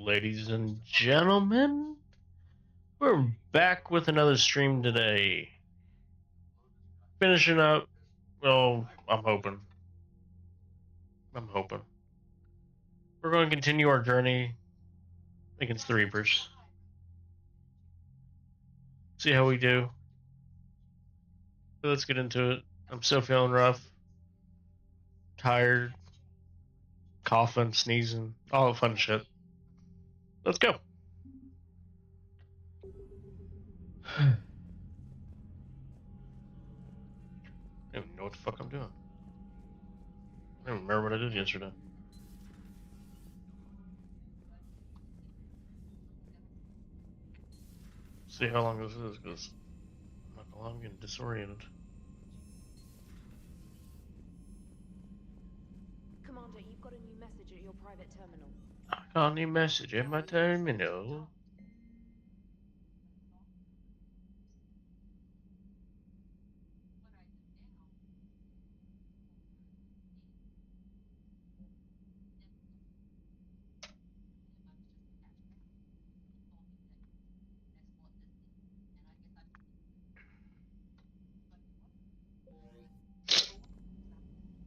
ladies and gentlemen. We're back with another stream today. Finishing up. Well, I'm hoping. We're going to continue our journey against the Reapers. See how we do. So let's get into it. I'm still feeling rough. Tired. Coughing, sneezing. All the fun shit. Let's go. I don't even know what the fuck I'm doing. I don't remember what I did yesterday. See how long this is, because I'm not gonna lie, I'm getting disoriented. Commander, you've got a new message at your private terminal. I got a new message at my terminal.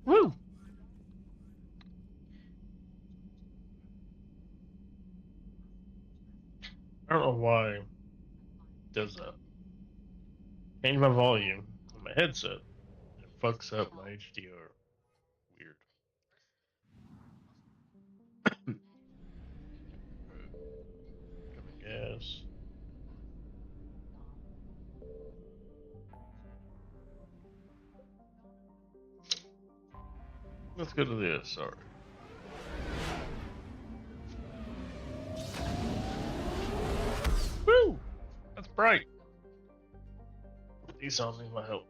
Woo! I don't know why it does that. Change my volume on my headset. It fucks up my HDR. Weird. Coming gas. Let's go to this. Sorry. Woo! That's bright. These songs need my help.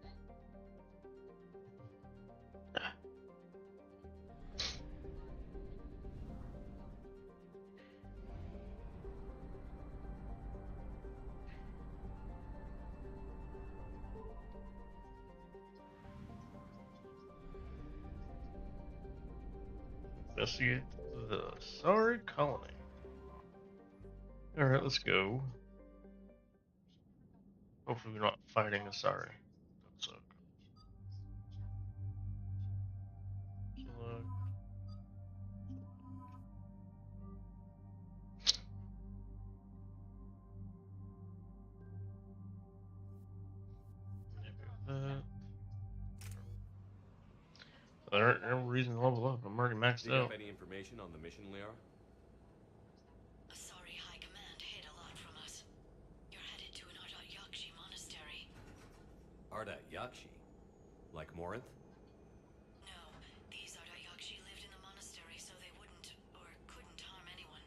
Investigate the Asari colony. Alright, let's go. Hopefully we're not fighting Asari. That suck. Select. Maybe that. There ain't no reason to level up. I'm already maxed Do you out. have any information on the mission, Liara? Asari High Command hid a lot from us. You're headed to an Ardat Yakshi monastery. Ardat Yakshi? Like Morinth? No, these Ardat Yakshi lived in the monastery so they wouldn't, or couldn't harm anyone.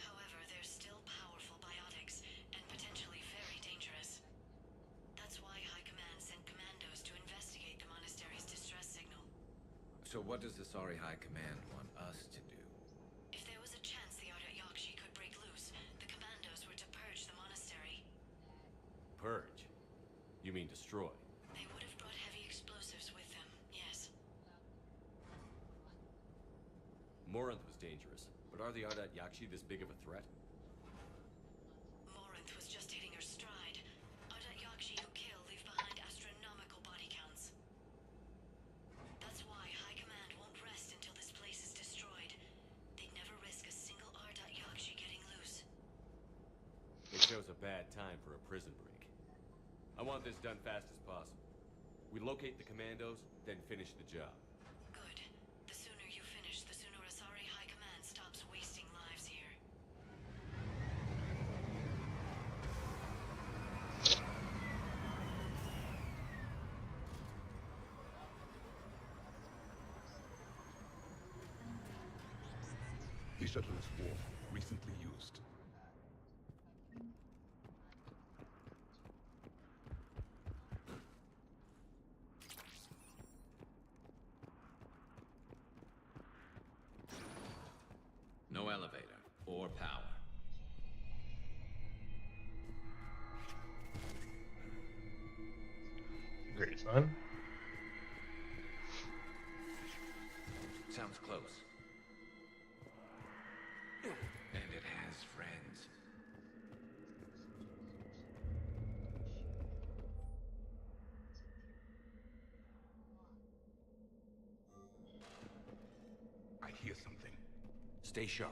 However, they're still powerful biotics, and potentially very dangerous. That's why High Command sent commandos to investigate the monastery's distress signal. So what does the Asari High Command want us to do? If there was a chance the Ardat Yakshi could break loose, the commandos were to purge the monastery. Purge? You mean destroy? They would have brought heavy explosives with them, yes. Morinth was dangerous, but are the Ardat Yakshi this big of a threat? Morinth was just hitting her stride. Ardat Yakshi who kill leave behind astronomical body counts. That's why High Command won't rest until this place is destroyed. They'd never risk a single Ardat Yakshi getting loose. It shows a bad time for a prison break. I want this done fast as possible. We locate the commandos, then finish the job. Good. The sooner you finish, the sooner Asari High Command stops wasting lives here. The shuttle is full, recently used. No elevator or power. Great, son. Sounds close. Stay sharp.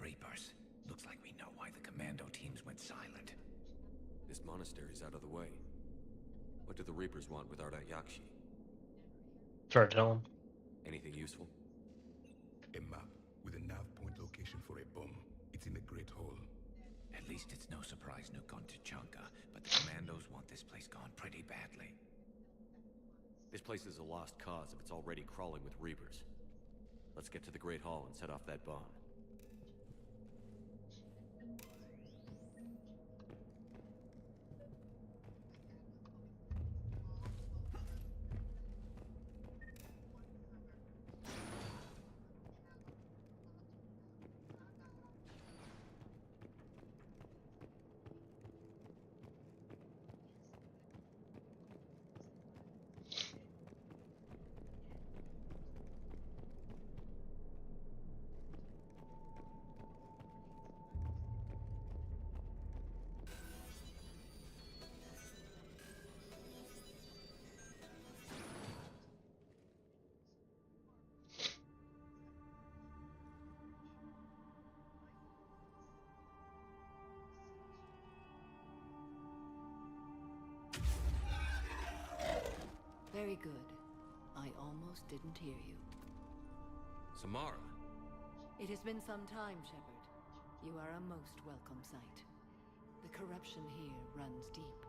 Reapers. Looks like we know why the commando teams went silent. This monastery's out of the way. What do the Reapers want with Ardat Yakshi? Try to tell him. Anything useful? A map with a nav point location for a bomb. It's in the Great Hall. At least it's no surprise Nuke on Tuchanka, but the commandos want this place gone pretty badly. This place is a lost cause if it's already crawling with Reapers. Let's get to the Great Hall and set off that bomb. Very good. I almost didn't hear you. Samara! It has been some time, Shepard. You are a most welcome sight. The corruption here runs deep.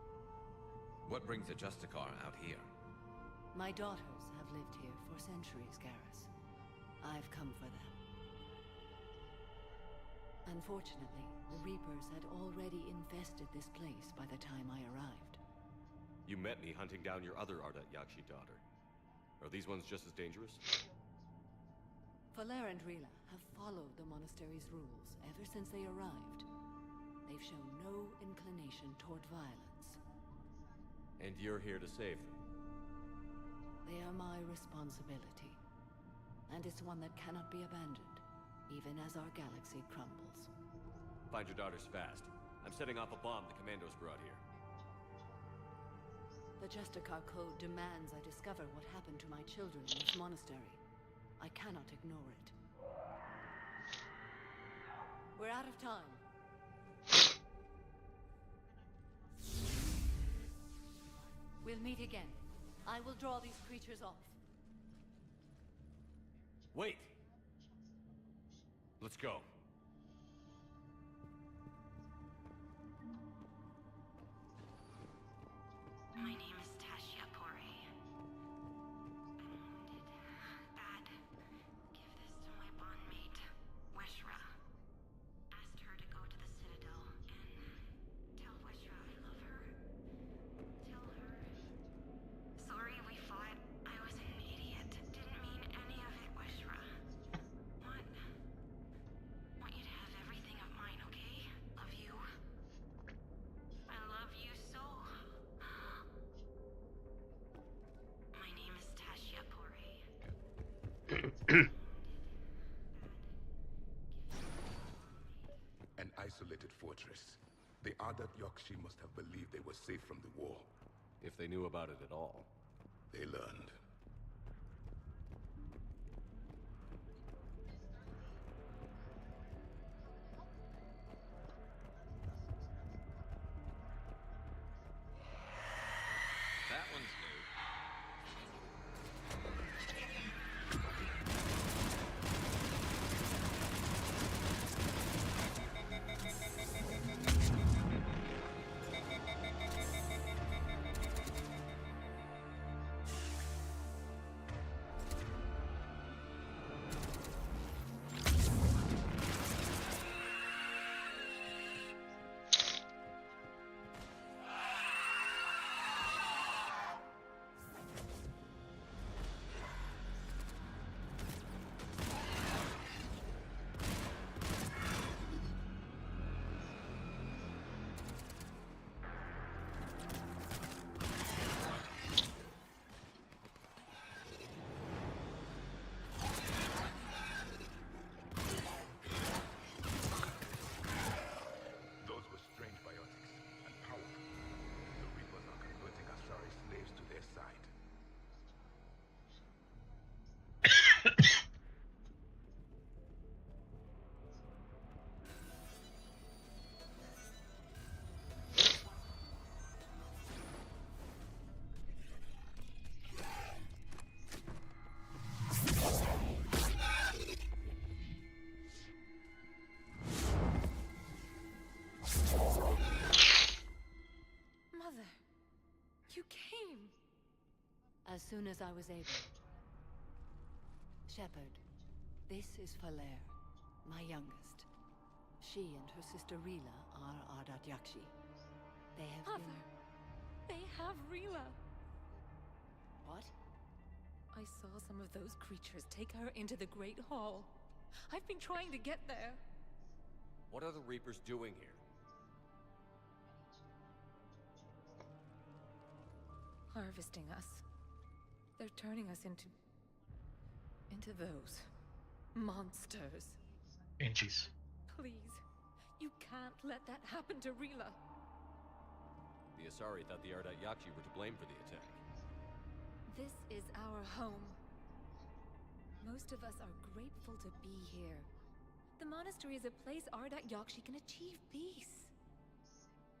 What brings a Justicar out here? My daughters have lived here for centuries, Garrus. I've come for them. Unfortunately, the Reapers had already infested this place by the time I arrived. You met me hunting down your other Ardat Yakshi daughter. Are these ones just as dangerous? Falere and Rila have followed the monastery's rules ever since they arrived. They've shown no inclination toward violence. And you're here to save them? They are my responsibility. And it's one that cannot be abandoned, even as our galaxy crumbles. Find your daughters fast. I'm setting off a bomb the commandos brought here. The Justicar Code demands I discover what happened to my children in this monastery. I cannot ignore it. We're out of time. We'll meet again. I will draw these creatures off. Wait! Let's go. My name is Tashia Pore. I'm wounded. Bad. Give this to my bondmate, Weshra. Asked her to go to the Citadel and tell Weshra I love her. Tell her. Sorry we fought. I was an idiot. Didn't mean any of it, Weshra. Want you to have everything of mine, okay? Love you. I love you so. My name is Tashia Pore. An isolated fortress. The Ardat Yakshi must have believed they were safe from the war. If they knew about it at all. They learned. That one's new. soon as I was able. Shepard, this is Falere, my youngest. She and her sister Rila are Ardat Yakshi. They have Mother, they have Rila. What? I saw some of those creatures take her into the Great Hall. I've been trying to get there. What are the Reapers doing here? Harvesting us. They're turning us into those monsters. Inchies. Please, you can't let that happen to Rila. The Asari thought the Ardat Yakshi were to blame for the attack. This is our home. Most of us are grateful to be here. The monastery is a place Ardat Yakshi can achieve peace.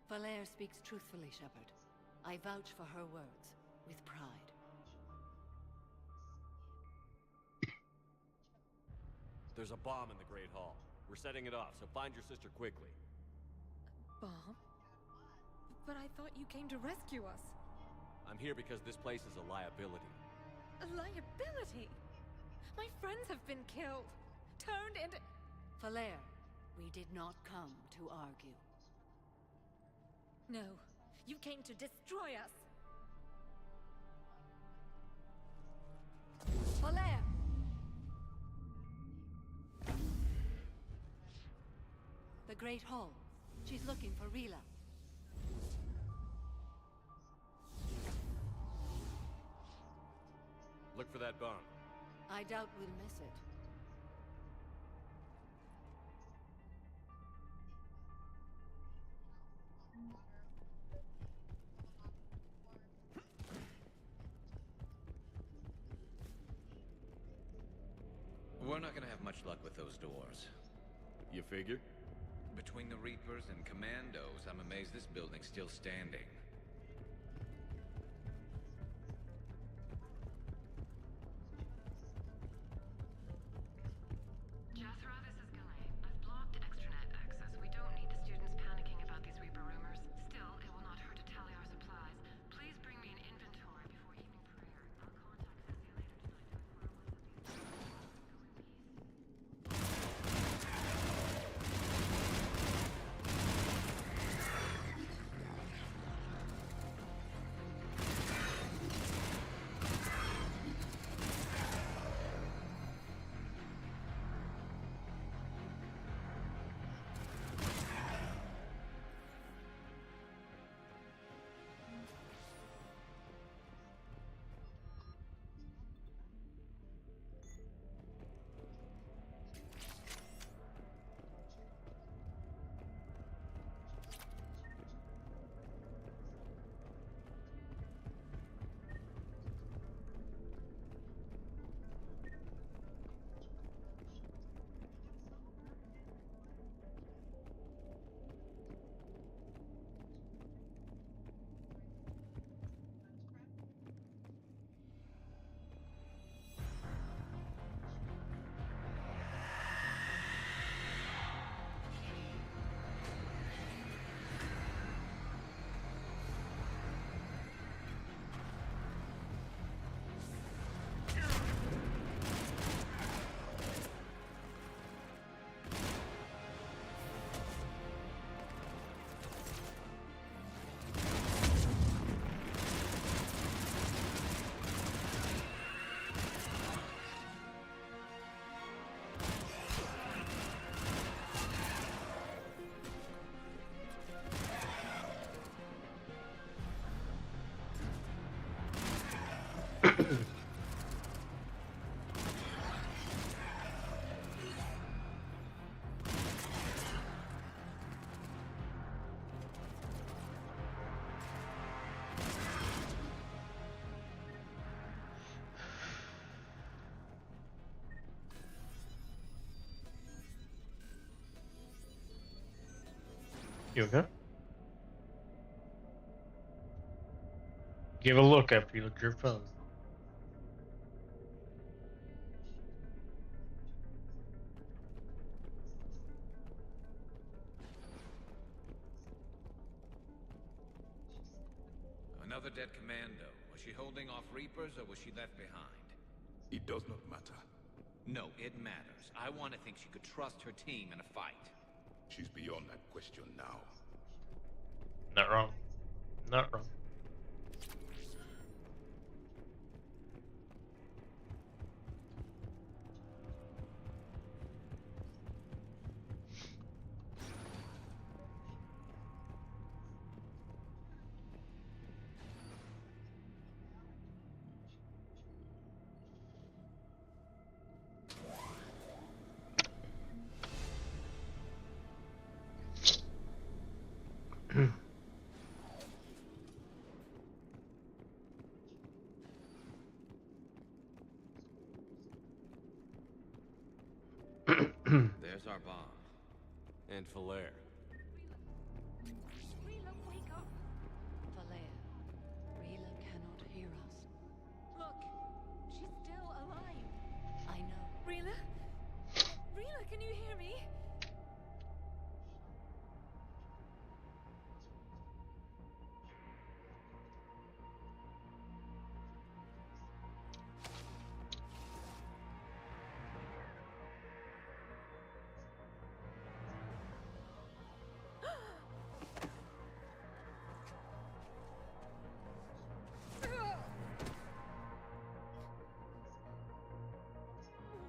Falere speaks truthfully, Shepard. I vouch for her words, with pride. There's a bomb in the Great Hall. We're setting it off, so find your sister quickly. Bomb? But I thought you came to rescue us. I'm here because this place is a liability. A liability? My friends have been killed. Turned into... Falere, we did not come to argue. No, you came to destroy us. Falere! The Great Hall. She's looking for Rila. Look for that bomb. I doubt we'll miss it. We're not gonna have much luck with those doors. You figure? Between the Reapers and Commandos, I'm amazed this building's still standing. Jethro, this is Galay. I've blocked extranet access. We don't need the students panicking about these Reaper rumors. Still, it will not hurt to tally our supplies. Please bring me an inventory before evening prayer. I'll contact Cecil later tonight to inquire what the deal is. You okay? Give a look after you look at your phone. Another dead commando. Was she holding off Reapers, or was she left behind? It does not matter. No, it matters. I want to think she could trust her team in a fight. She's beyond that question now. Not wrong. Not wrong. There's our bomb. And Falair. Rila, wake up! Valea, Rila cannot hear us. Look, she's still alive. I know. Rila? Rila, can you hear me?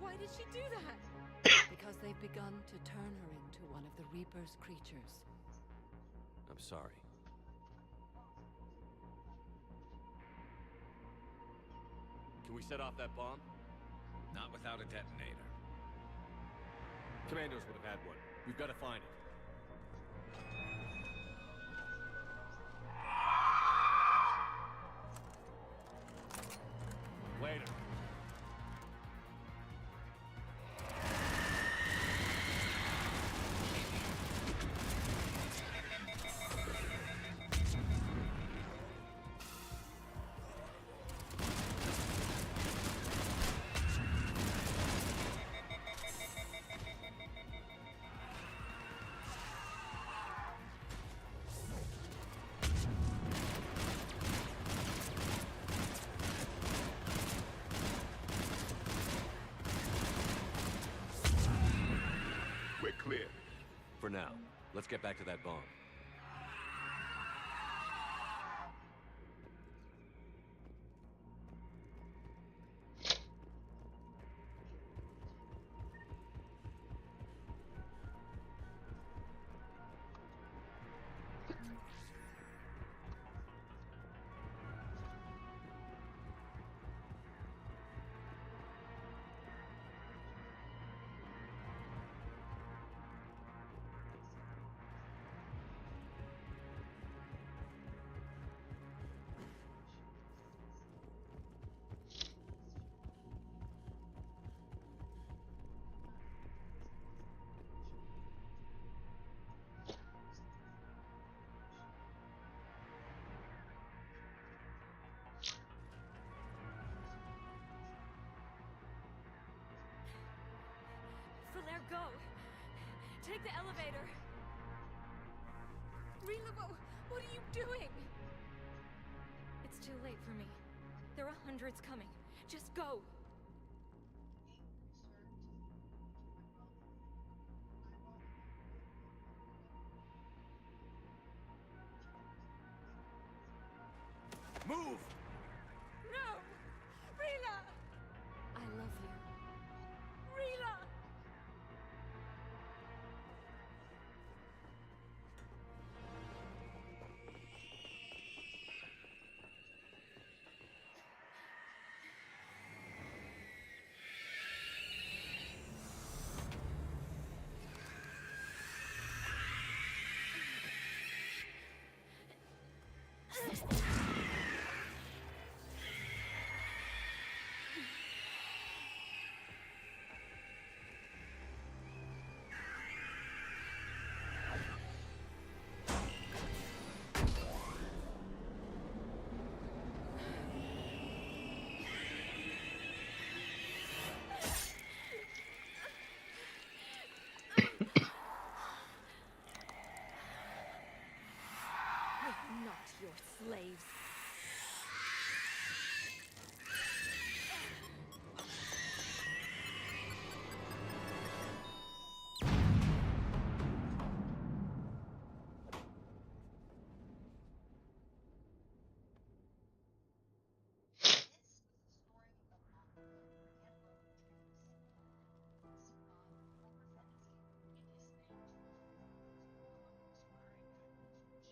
Why did she do that? Because they've begun to turn her into one of the Reaper's creatures. I'm sorry. Can we set off that bomb? Not without a detonator. Commandos would have had one. We've got to find it. Later. We're clear. For now, let's get back to that bomb. Falair, go! Take the elevator! Rila, what are you doing? It's too late for me. There are hundreds coming. Just go! Move! No! Rila! I love you. Rila!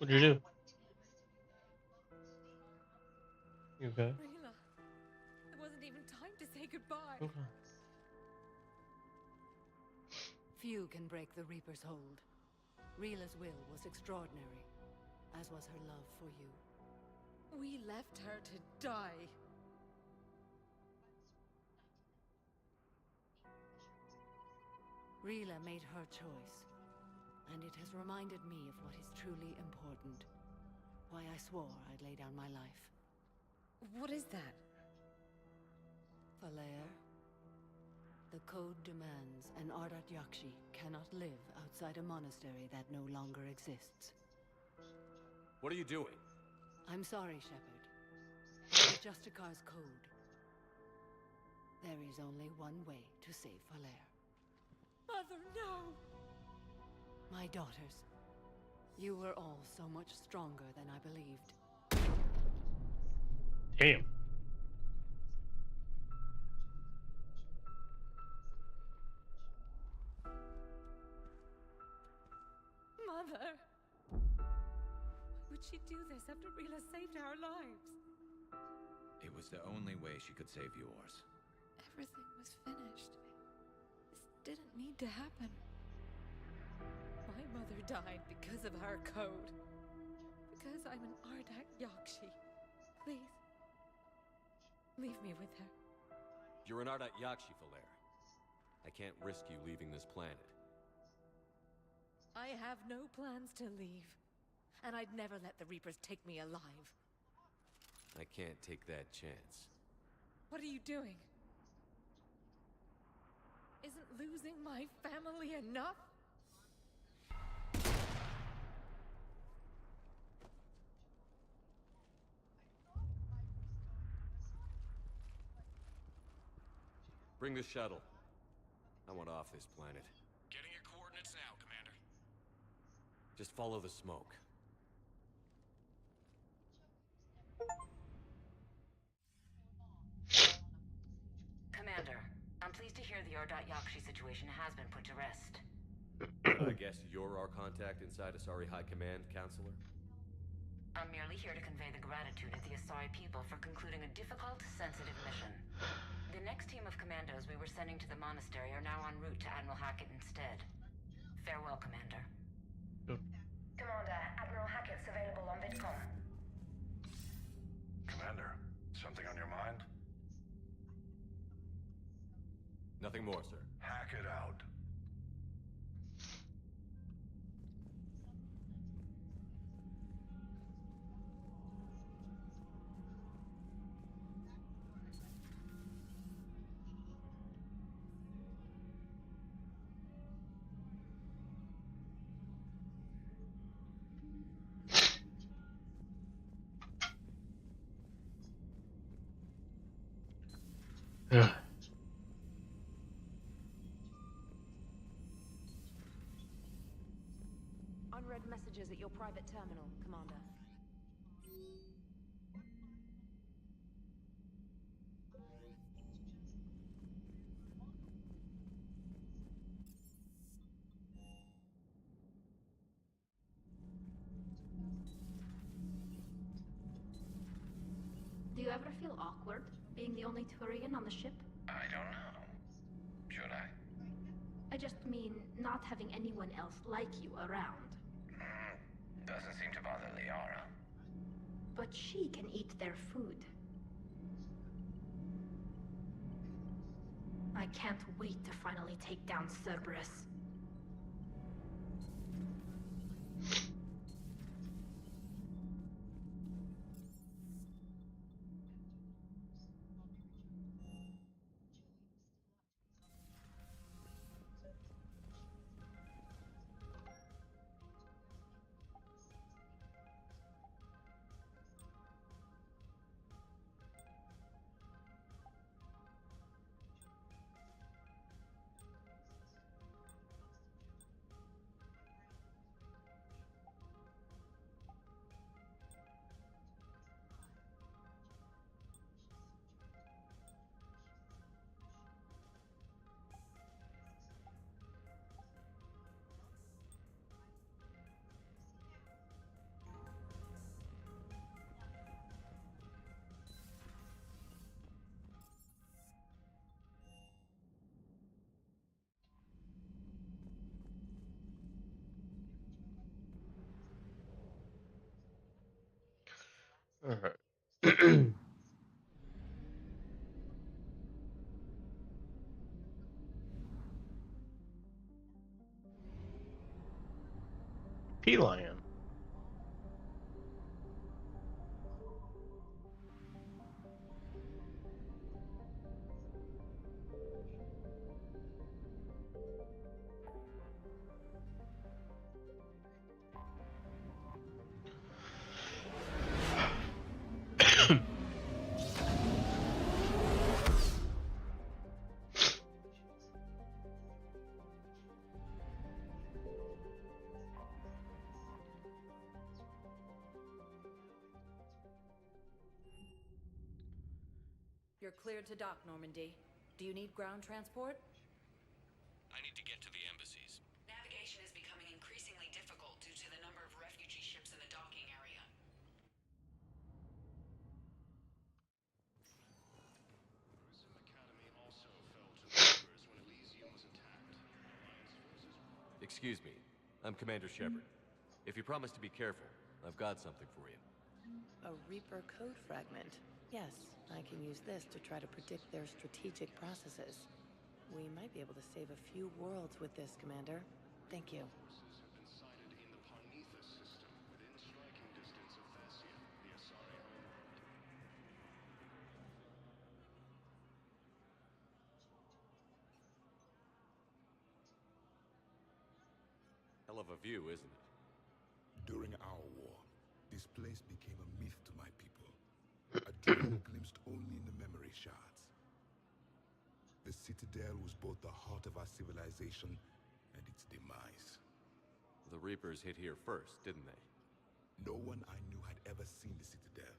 What'd you do? You okay? Rila, there wasn't even time to say goodbye. Okay. Few can break the Reaper's hold. Rila's will was extraordinary, as was her love for you. We left her to die. Rila made her choice, and it has reminded me of what is truly important. Why I swore I'd lay down my life. What is that? Falere, the code demands an Ardat Yakshi cannot live outside a monastery that no longer exists. What are you doing? I'm sorry, Shepard. It's Justicar's code. There is only one way to save Falere. Mother, no! My daughters, you were all so much stronger than I believed. Damn. Mother! Why would she do this after Rila saved our lives? It was the only way she could save yours. Everything was finished. This didn't need to happen. My mother died because of her code. Because I'm an Ardat Yakshi. Please, leave me with her. You're an Ardat Yakshi, Falere. I can't risk you leaving this planet. I have no plans to leave. And I'd never let the Reapers take me alive. I can't take that chance. What are you doing? Isn't losing my family enough? Bring the shuttle. I want off this planet. Getting your coordinates now, Commander. Just follow the smoke. Commander, I'm pleased to hear the Ardat Yakshi situation has been put to rest. I guess you're our contact inside Asari High Command, Counselor? I'm merely here to convey the gratitude of the Asari people for concluding a difficult, sensitive mission. The next team of commandos we were sending to the monastery are now en route to Admiral Hackett instead. Farewell, Commander. Good. Commander, Admiral Hackett's available on VidCom. Commander, something on your mind? Nothing more, sir. Hack it out. Ugh. Unread messages at your private terminal, Commander. Do you ever feel awkward, being the only Turian on the ship? I don't know. Should I? I just mean not having anyone else like you around. Doesn't seem to bother Liara. But she can eat their food. I can't wait to finally take down Cerberus. All right. P Lion. You're cleared to dock, Normandy. Do you need ground transport? I need to get to the embassies. Navigation is becoming increasingly difficult due to the number of refugee ships in the docking area. Excuse me. I'm Commander Shepard. If you promise to be careful, I've got something for you. A Reaper code fragment. Yes, I can use this to try to predict their strategic processes. We might be able to save a few worlds with this, Commander. Thank you. Hell of a view, isn't it? During our war, this place became a myth to my people. A dream glimpsed only in the memory shards. The Citadel was both the heart of our civilization and its demise. The Reapers hit here first, didn't they? No one I knew had ever seen the Citadel.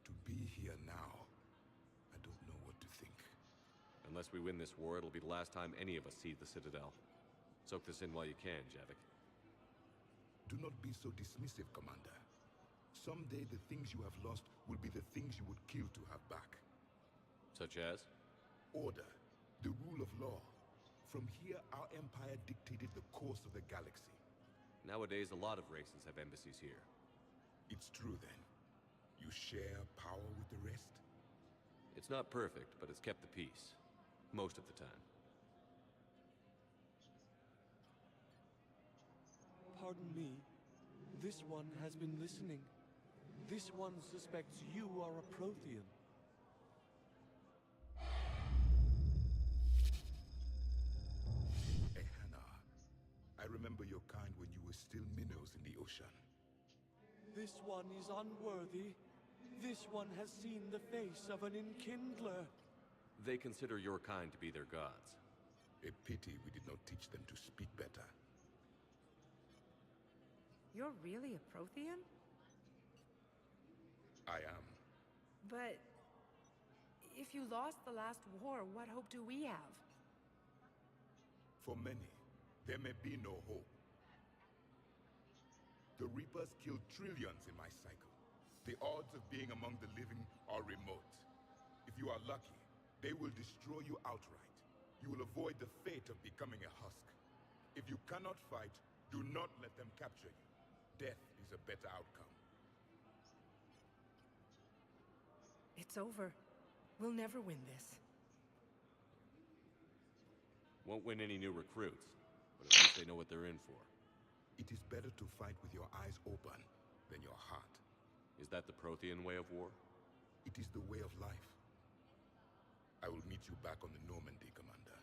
To be here now, I don't know what to think. Unless we win this war, it'll be the last time any of us see the Citadel. Soak this in while you can, Javik. Do not be so dismissive, Commander. Someday the things you have lost will be the things you would kill to have back. Such as? Order, the rule of law. From here, our empire dictated the course of the galaxy. Nowadays, a lot of races have embassies here. It's true, then. You share power with the rest? It's not perfect, but it's kept the peace. Most of the time. Pardon me. This one has been listening. This one suspects you are a Prothean. Ehana, I remember your kind when you were still minnows in the ocean. This one is unworthy. This one has seen the face of an Enkindler. They consider your kind to be their gods. A pity we did not teach them to speak better. You're really a Prothean? I am. But if you lost the last war, what hope do we have? For many, there may be no hope. The Reapers killed trillions in my cycle. The odds of being among the living are remote. If you are lucky, they will destroy you outright. You will avoid the fate of becoming a husk. If you cannot fight, do not let them capture you. Death is a better outcome. It's over. We'll never win this. Won't win any new recruits, but at least they know what they're in for. It is better to fight with your eyes open than your heart. Is that the Prothean way of war? It is the way of life. I will meet you back on the Normandy, Commander.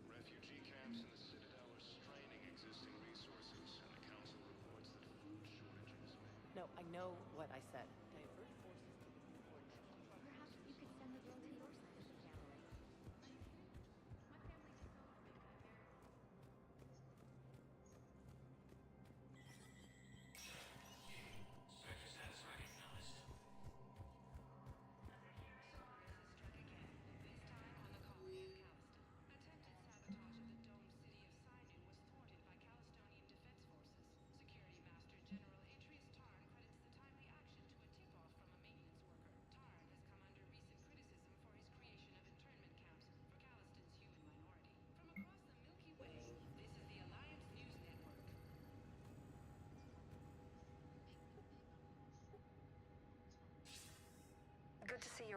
Refugee camps in the Citadel are straining existing resources, and the Council reports that food shortages may... No, I know what I said. Divert forces to deploy. Perhaps you could send the girl to your side of the gallery. Security Master General Atreus Tarn credits the timely action to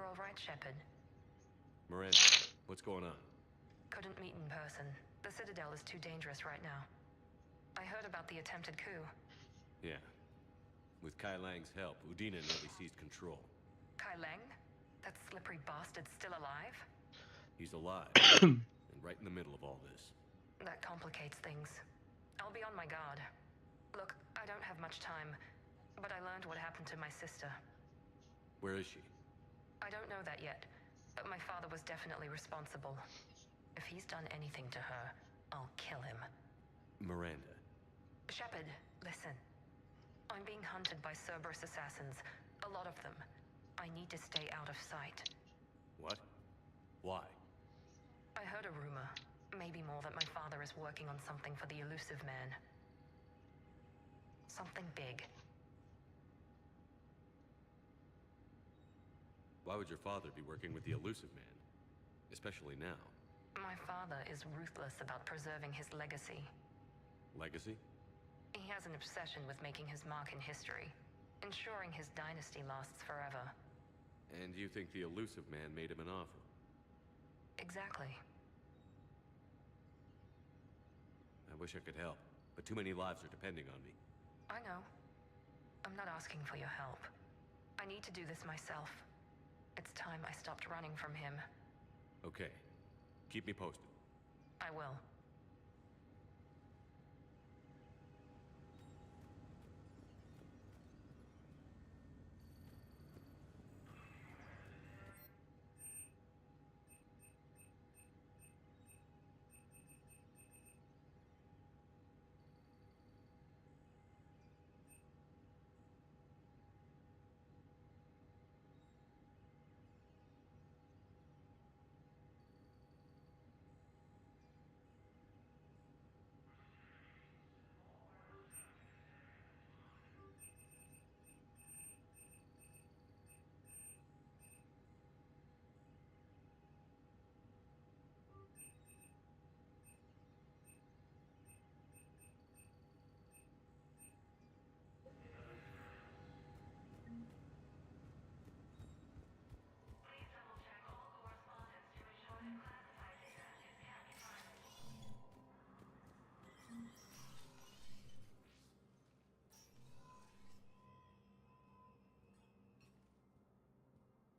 you're all right, Shepard. Miranda, what's going on? Couldn't meet in person. The Citadel is too dangerous right now. I heard about the attempted coup. Yeah. With Kai Lang's help, Udina nearly seized control. Kai Lang? That slippery bastard's still alive? He's alive, and right in the middle of all this. That complicates things. I'll be on my guard. Look, I don't have much time, but I learned what happened to my sister. Where is she? I don't know that yet, but my father was definitely responsible. If he's done anything to her, I'll kill him. Miranda. Shepard, listen. I'm being hunted by Cerberus assassins. A lot of them. I need to stay out of sight. What? Why? I heard a rumor, maybe more, that my father is working on something for the Elusive Man. Something big. Why would your father be working with the Elusive Man? Especially now. My father is ruthless about preserving his legacy. Legacy? He has an obsession with making his mark in history, ensuring his dynasty lasts forever. And you think the Elusive Man made him an offer? Exactly. I wish I could help, but too many lives are depending on me. I know. I'm not asking for your help. I need to do this myself. It's time I stopped running from him. Okay. Keep me posted. I will.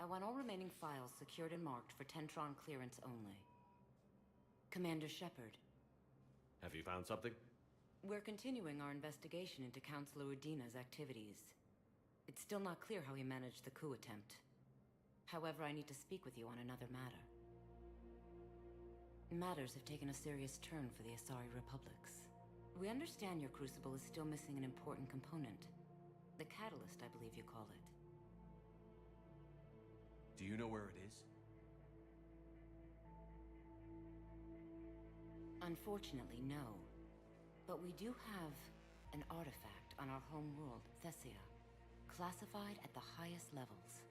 I want all remaining files secured and marked for Tentron clearance only. Commander Shepard. Have you found something? We're continuing our investigation into Counselor Udina's activities. It's still not clear how he managed the coup attempt. However, I need to speak with you on another matter. Matters have taken a serious turn for the Asari Republics. We understand your crucible is still missing an important component. The catalyst, I believe you call it. Do you know where it is? Unfortunately, no. But we do have an artifact on our home world, Thessia, classified at the highest levels.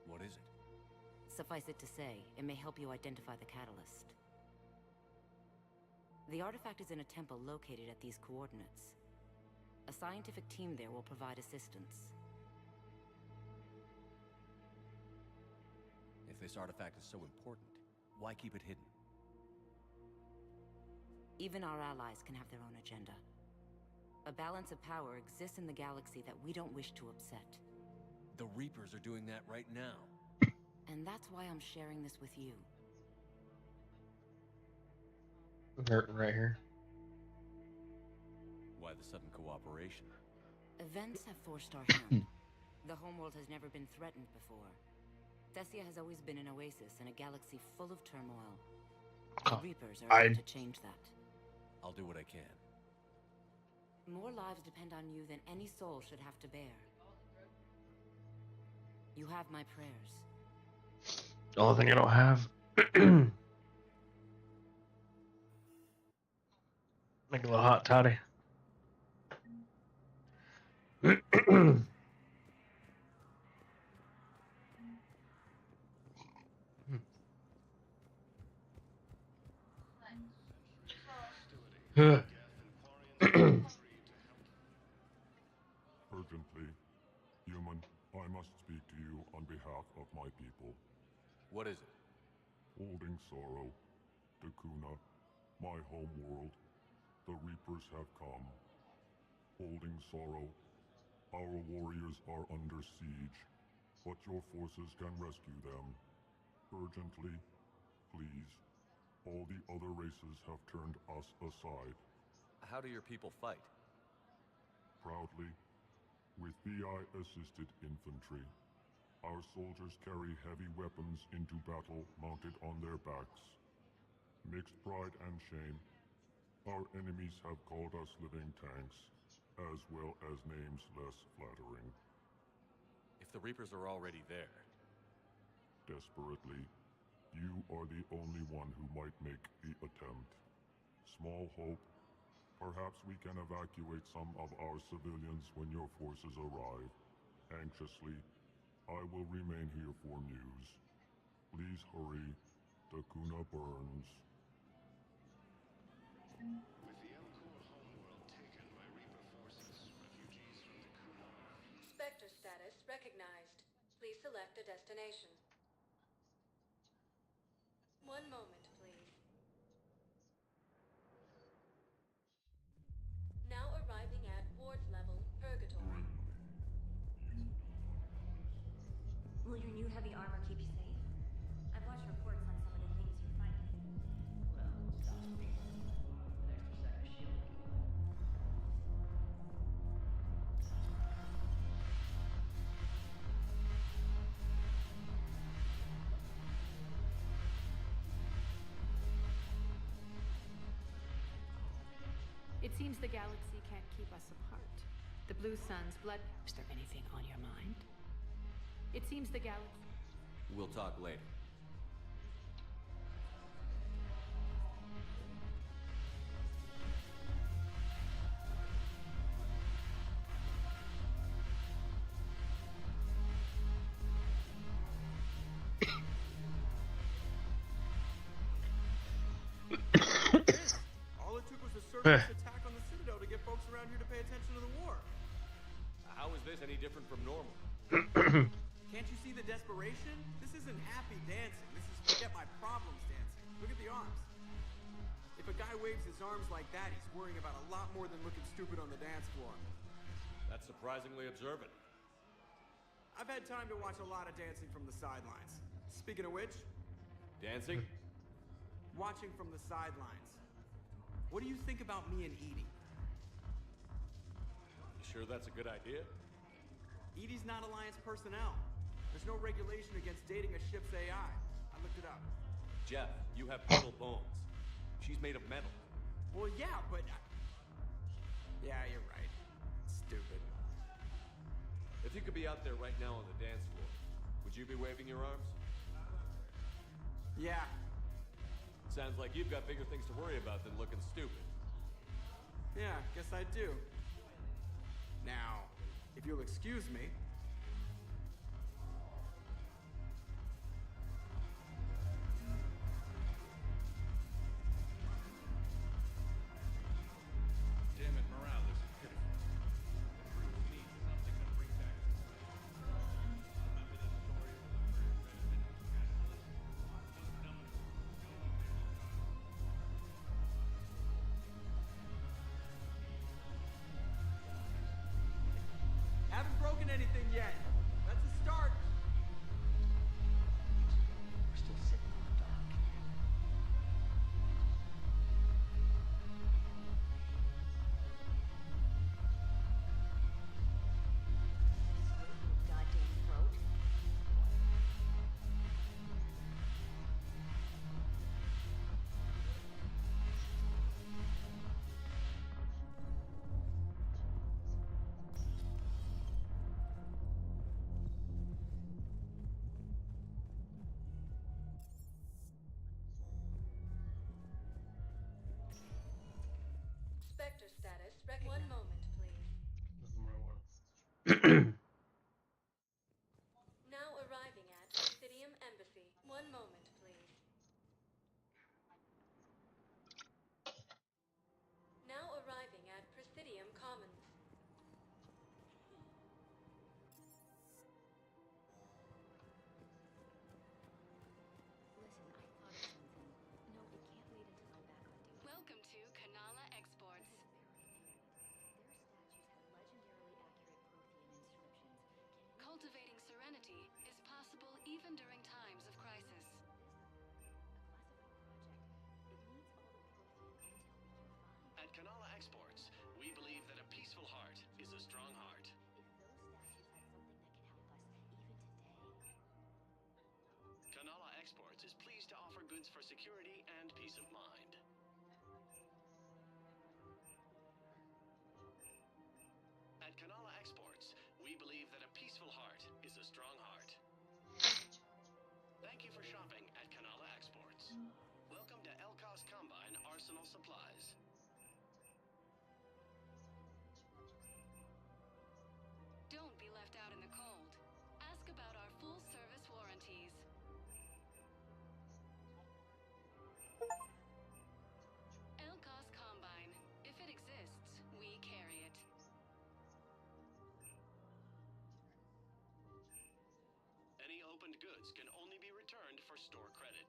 What is it? Suffice it to say, it may help you identify the catalyst. The artifact is in a temple located at these coordinates. A scientific team there will provide assistance. If this artifact is so important, why keep it hidden? Even our allies can have their own agenda. A balance of power exists in the galaxy that we don't wish to upset. The Reapers are doing that right now. And that's why I'm sharing this with you. I'm hurting right here. Why the sudden cooperation? Events have forced our hand. The homeworld has never been threatened before. Thessia has always been an oasis in a galaxy full of turmoil. The Reapers are out to change that. I'll do what I can. More lives depend on you than any soul should have to bear. You have my prayers. The only thing I don't have. Make a little hot toddy. Urgently, human, I must speak to you on behalf of of my people. What is it? Holding Sorrow, Dakuna, my home world. The Reapers have come. Holding Sorrow, our warriors are under siege, but your forces can rescue them. Urgently, please. All the other races have turned us aside. How do your people fight? Proudly, with BI-assisted infantry. Our soldiers carry heavy weapons into battle mounted on their backs. Mixed pride and shame, our enemies have called us living tanks, as well as names less flattering. If the Reapers are already there... Desperately, you are the only one who might make the attempt. Small hope. Perhaps we can evacuate some of our civilians when your forces arrive. Anxiously, I will remain here for news. Please hurry. Dakuna burns. With the Elcor homeworld taken by Reaper forces, refugees from Dakuna... Spectre status recognized. Please select a destination. One moment, please. Now arriving at ward level, Purgatory. Will your new heavy armor keep you safe? I've watched reports on some of the things you're finding. Well, it stops me. An extra set of shield. It seems the galaxy can't keep us apart. The Blue Sun's blood... Is there anything on your mind? It seems the galaxy... We'll talk later. All it took was a surface attack on the Citadel to get folks around here to pay attention to the war. How is this any different from normal? Can't you see the desperation? This isn't happy dancing. This is forget my problems dancing. Look at the arms. If a guy waves his arms like that, he's worrying about a lot more than looking stupid on the dance floor. That's surprisingly observant. I've had time to watch a lot of dancing from the sidelines. Speaking of which... Dancing? Watching from the sidelines. What do you think about me and Edie? You sure that's a good idea? Edie's not Alliance personnel. There's no regulation against dating a ship's AI. I looked it up. Jeff, you have brittle bones. She's made of metal. Well, yeah, but... Yeah, you're right. Stupid. If you could be out there right now on the dance floor, would you be waving your arms? Yeah. Sounds like you've got bigger things to worry about than looking stupid. Yeah, guess I do. Now, if you'll excuse me... Damn it, morale is pitiful. The crew needs something to bring back the remember the story of the first Haven't broken anything yet. That's a start. We're still sitting on the dock. Goddamn throat. Exports is pleased to offer goods for security and peace of mind. At Kanala Exports, we believe that a peaceful heart is a strong heart. Thank you for shopping at Kanala Exports. Welcome to Elkos Combine Arsenal Supplies. Don't be left out in the cold. Ask about our full-service warranties. Elkos Combine. If it exists, we carry it. Any opened goods can only be returned for store credit.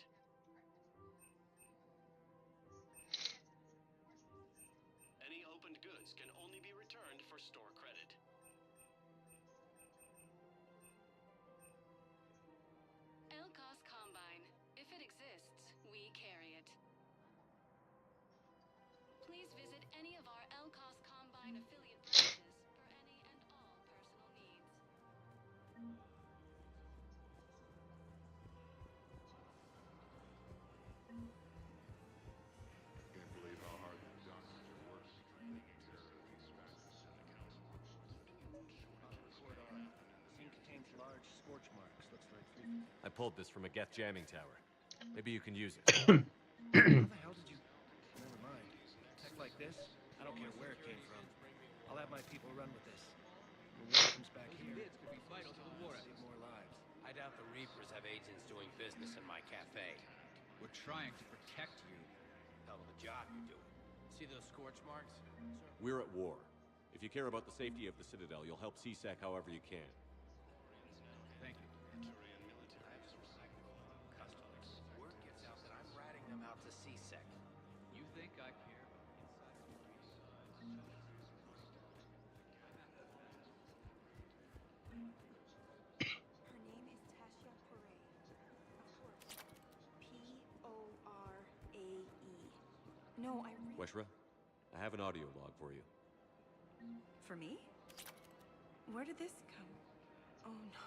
Any opened goods can only be returned for store credit. Elkos Combine. If it exists, we carry it. Please visit any of our Elkos Combine affiliate branches for any and all personal needs. Can't believe how hard the doctors are working trying to take care of these factors in the council. Scene contains large scorch marks. Looks like I pulled this from a Geth jamming tower. Maybe you can use it. How the hell did you... Never mind. Tech like this, I don't care where it came from. I'll have my people run with this. When war comes back here, Bids could be vital to the war save more lives. I doubt the Reapers have agents doing business in my cafe. We're trying to protect you. Hell of a job you're doing. See those scorch marks? We're at war. If you care about the safety of the Citadel, you'll help CSEC however you can. Thank you. Customers. Word gets out that I'm ratting them out to CSEC. You think I care? Her name is Tasha Porae. Of course. P-O-R-A-E. No, I really... Weshra, I have an audio log for you. For me? Where did this come? Oh no.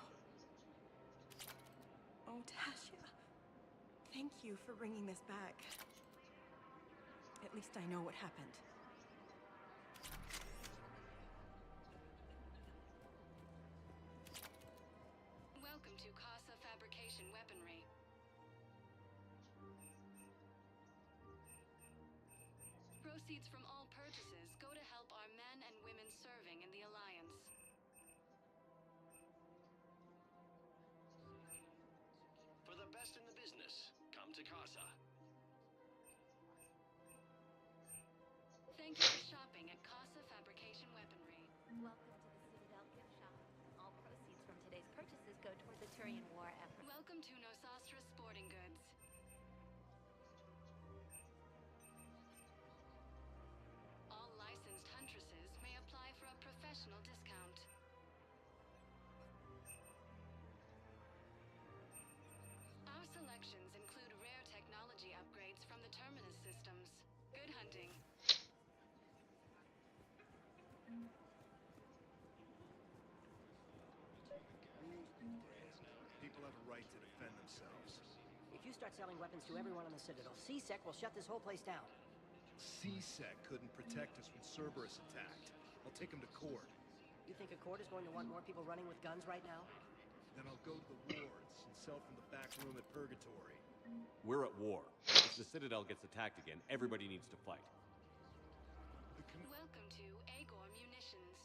Oh, Tasha. Thank you for bringing this back. At least I know what happened. Welcome to Casa Fabrication Weaponry. Proceeds from all purchases go to help our men and women serving in the Alliance. For the best in the business, come to Casa. Thank you for shopping at Casa Fabrication Weaponry. Welcome to the Citadel gift shop. All proceeds from today's purchases go toward the Turian war effort. Welcome to Nosastra Sporting Goods. All licensed huntresses may apply for a professional discount. Our selections include rare technology upgrades from the Terminus systems. Good hunting. People have a right to defend themselves. If you start selling weapons to everyone on the Citadel, CSEC will shut this whole place down. CSEC couldn't protect us when Cerberus attacked. I'll take him to court. You think Accord is going to want more people running with guns right now? Then I'll go to the wards and sell from the back room at Purgatory. We're at war. If the Citadel gets attacked again, everybody needs to fight. Welcome to Agor Munitions.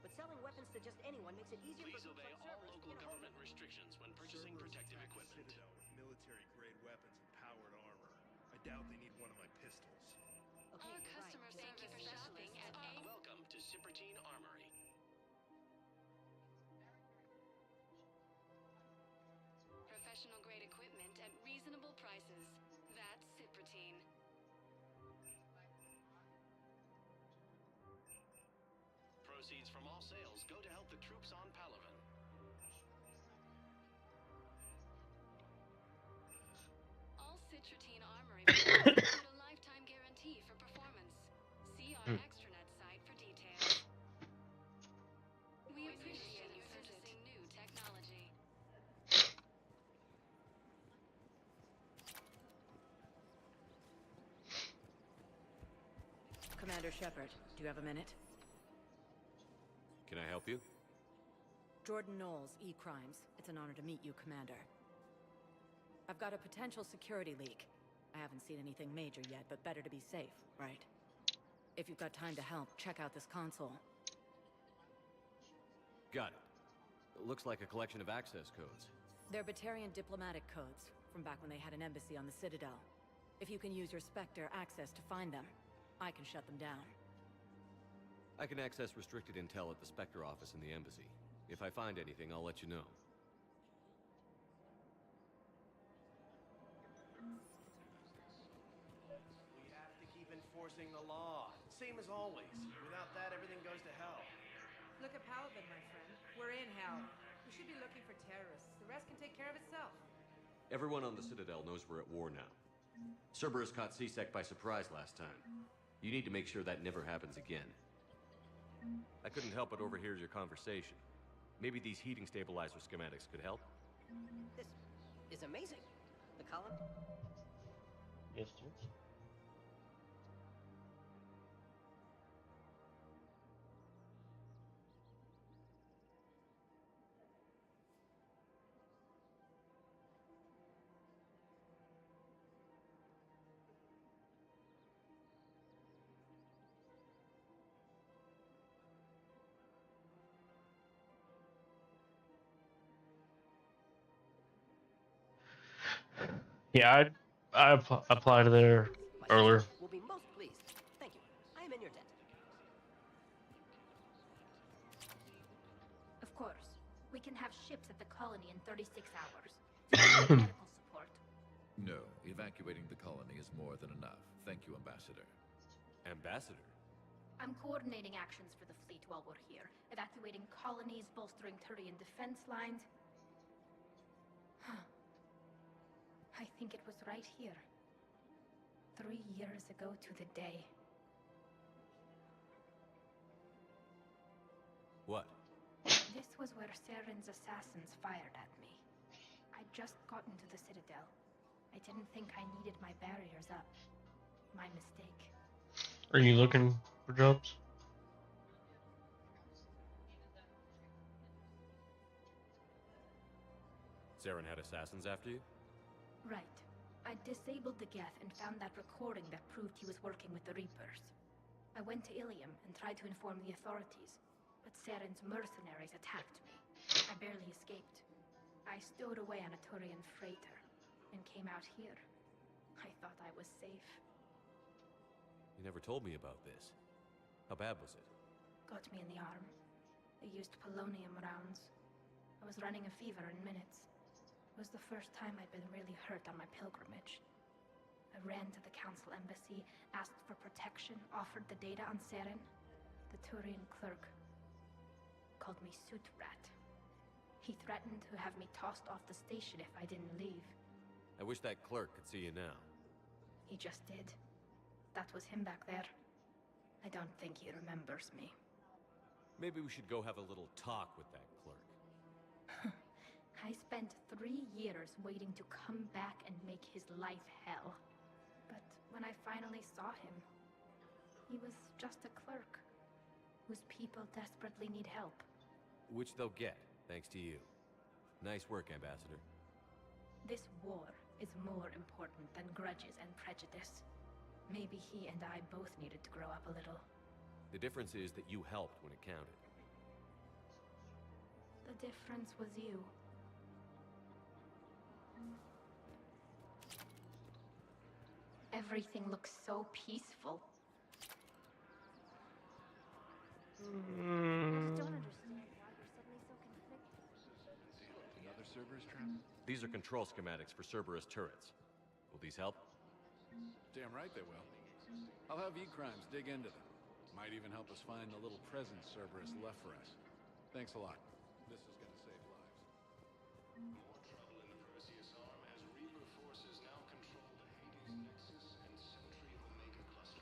But selling weapons to just anyone makes it easier Please for obey all local government restrictions when purchasing protective equipment. Citadel with military-grade weapons and powered armor. I doubt they need one of my pistols. Okay, Our you're customer right. service shopping at Welcome to Cipertine Armory. Professional grade equipment at reasonable prices. That's Cipertine. Proceeds from all sales go to help the troops on Palaven. All Cipertine Armory products include a lifetime guarantee for performance. See our extranet site for details. We appreciate you purchasing new technology. Commander Shepard. Do you have a minute? Can I help you? Jordan Knowles, E-Crimes. It's an honor to meet you, Commander. I've got a potential security leak. I haven't seen anything major yet, but better to be safe, right? If you've got time to help, check out this console. Got it. It looks like a collection of access codes. They're Batarian diplomatic codes, from back when they had an embassy on the Citadel. If you can use your Spectre access to find them, I can shut them down. I can access restricted intel at the Spectre office in the embassy. If I find anything, I'll let you know. We have to keep enforcing the law. Same as always. Without that, everything goes to hell. Look at Paladin, my friend. We're in hell. We should be looking for terrorists. The rest can take care of itself. Everyone on the Citadel knows we're at war now. Cerberus caught C-Sec by surprise last time. You need to make sure that never happens again. I couldn't help but overhear your conversation. Maybe these heating stabilizer schematics could help? This is amazing. The column? Yes, sir. Yeah, I applied there earlier. Will be most pleased. Thank you. I am in your debt. Of course. We can have ships at the colony in 36 hours. Medical support. No, evacuating the colony is more than enough. Thank you, Ambassador. Ambassador? I'm coordinating actions for the fleet while we're here. Evacuating colonies, bolstering Turian defense lines. I think it was right here. 3 years ago to the day. What? This was where Saren's assassins fired at me. I'd just gotten to the Citadel. I didn't think I needed my barriers up. My mistake. Are you looking for jobs? Saren had assassins after you? Right. I disabled the Geth and found that recording that proved he was working with the Reapers. I went to Ilium and tried to inform the authorities, but Saren's mercenaries attacked me. I barely escaped. I stowed away on a Turian freighter and came out here. I thought I was safe. You never told me about this. How bad was it? Got me in the arm. They used polonium rounds. I was running a fever in minutes. It was the first time I'd been really hurt on my pilgrimage. I ran to the Council embassy, asked for protection, offered the data on Saren. The Turian clerk called me Soot Rat. He threatened to have me tossed off the station if I didn't leave. I wish that clerk could see you now. He just did. That was him back there. I don't think he remembers me. Maybe we should go have a little talk with that clerk. I spent 3 years waiting to come back and make his life hell. But when I finally saw him, he was just a clerk, whose people desperately need help. Which they'll get, thanks to you. Nice work, Ambassador. This war is more important than grudges and prejudice. Maybe he and I both needed to grow up a little. The difference is that you helped when it counted. The difference was you. Everything looks so peaceful. I just don't understand why you're suddenly so conflicted. Another Cerberus trap? These are control schematics for Cerberus turrets. Will these help? Damn right they will. I'll have E-Crimes dig into them. Might even help us find the little present Cerberus left for us. Thanks a lot. This is gonna save lives. More trouble in the Perseus arm as Reaper forces now control the Hades Nexus and Sentry Omega cluster.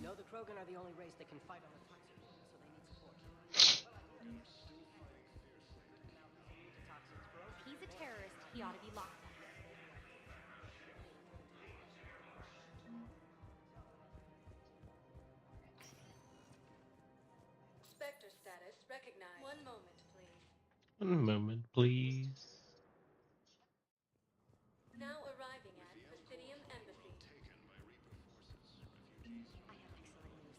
Know the Krogan are the only race that can fight on the toxin, so they need support. He's a terrorist. He ought to be locked up. Spectre status recognized. One moment, please. One moment, please. Now arriving at Presidium Embassy. I have excellent news.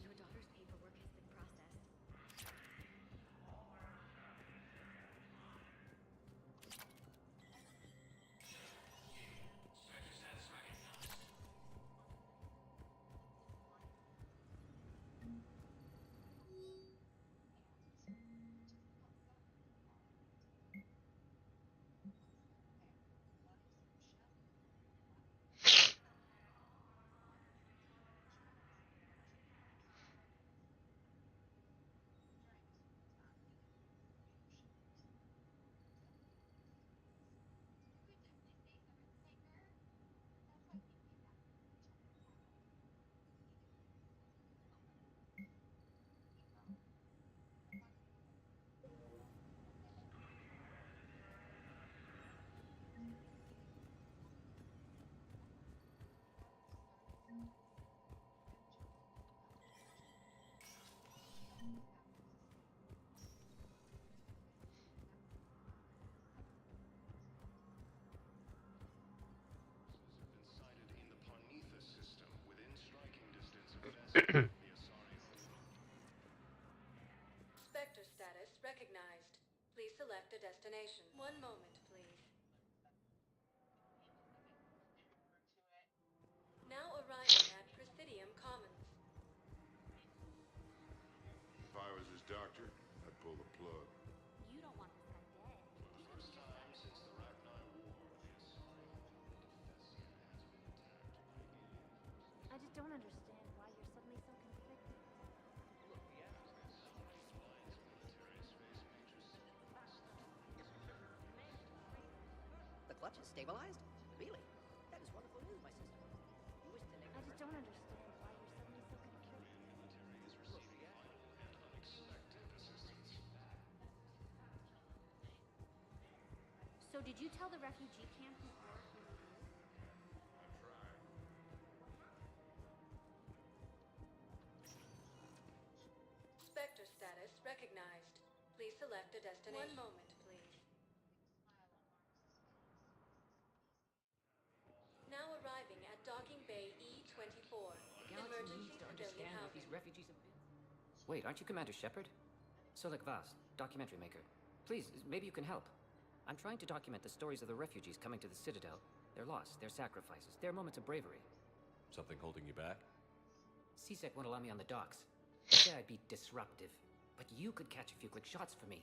Your daughter's paperwork has been processed. Spectre status recognized. Please select a destination. One moment, please. Now arriving at Presidium Commons. If I was his doctor, I'd pull the plug. You don't want this guy dead. First time since the Ragnar War, the Asari hold Thessia has been attacked. I just don't understand why you're suddenly so conflicted. The clutch is stabilized? Really? That is wonderful news, my sister. You wish to I just don't understand why you're suddenly so conflicted. So did you tell the refugee camp who were who you were? Spectre status recognized. Please select a destination. One moment, please. Now arriving at Docking Bay E-24. Galaxy needs to understand what these refugees have been. Wait, aren't you Commander Shepard? Solik Vast, documentary maker. Please, maybe you can help. I'm trying to document the stories of the refugees coming to the Citadel. Their loss, their sacrifices, their moments of bravery. Something holding you back? CSEC won't allow me on the docks. They say I'd be disruptive, but you could catch a few quick shots for me.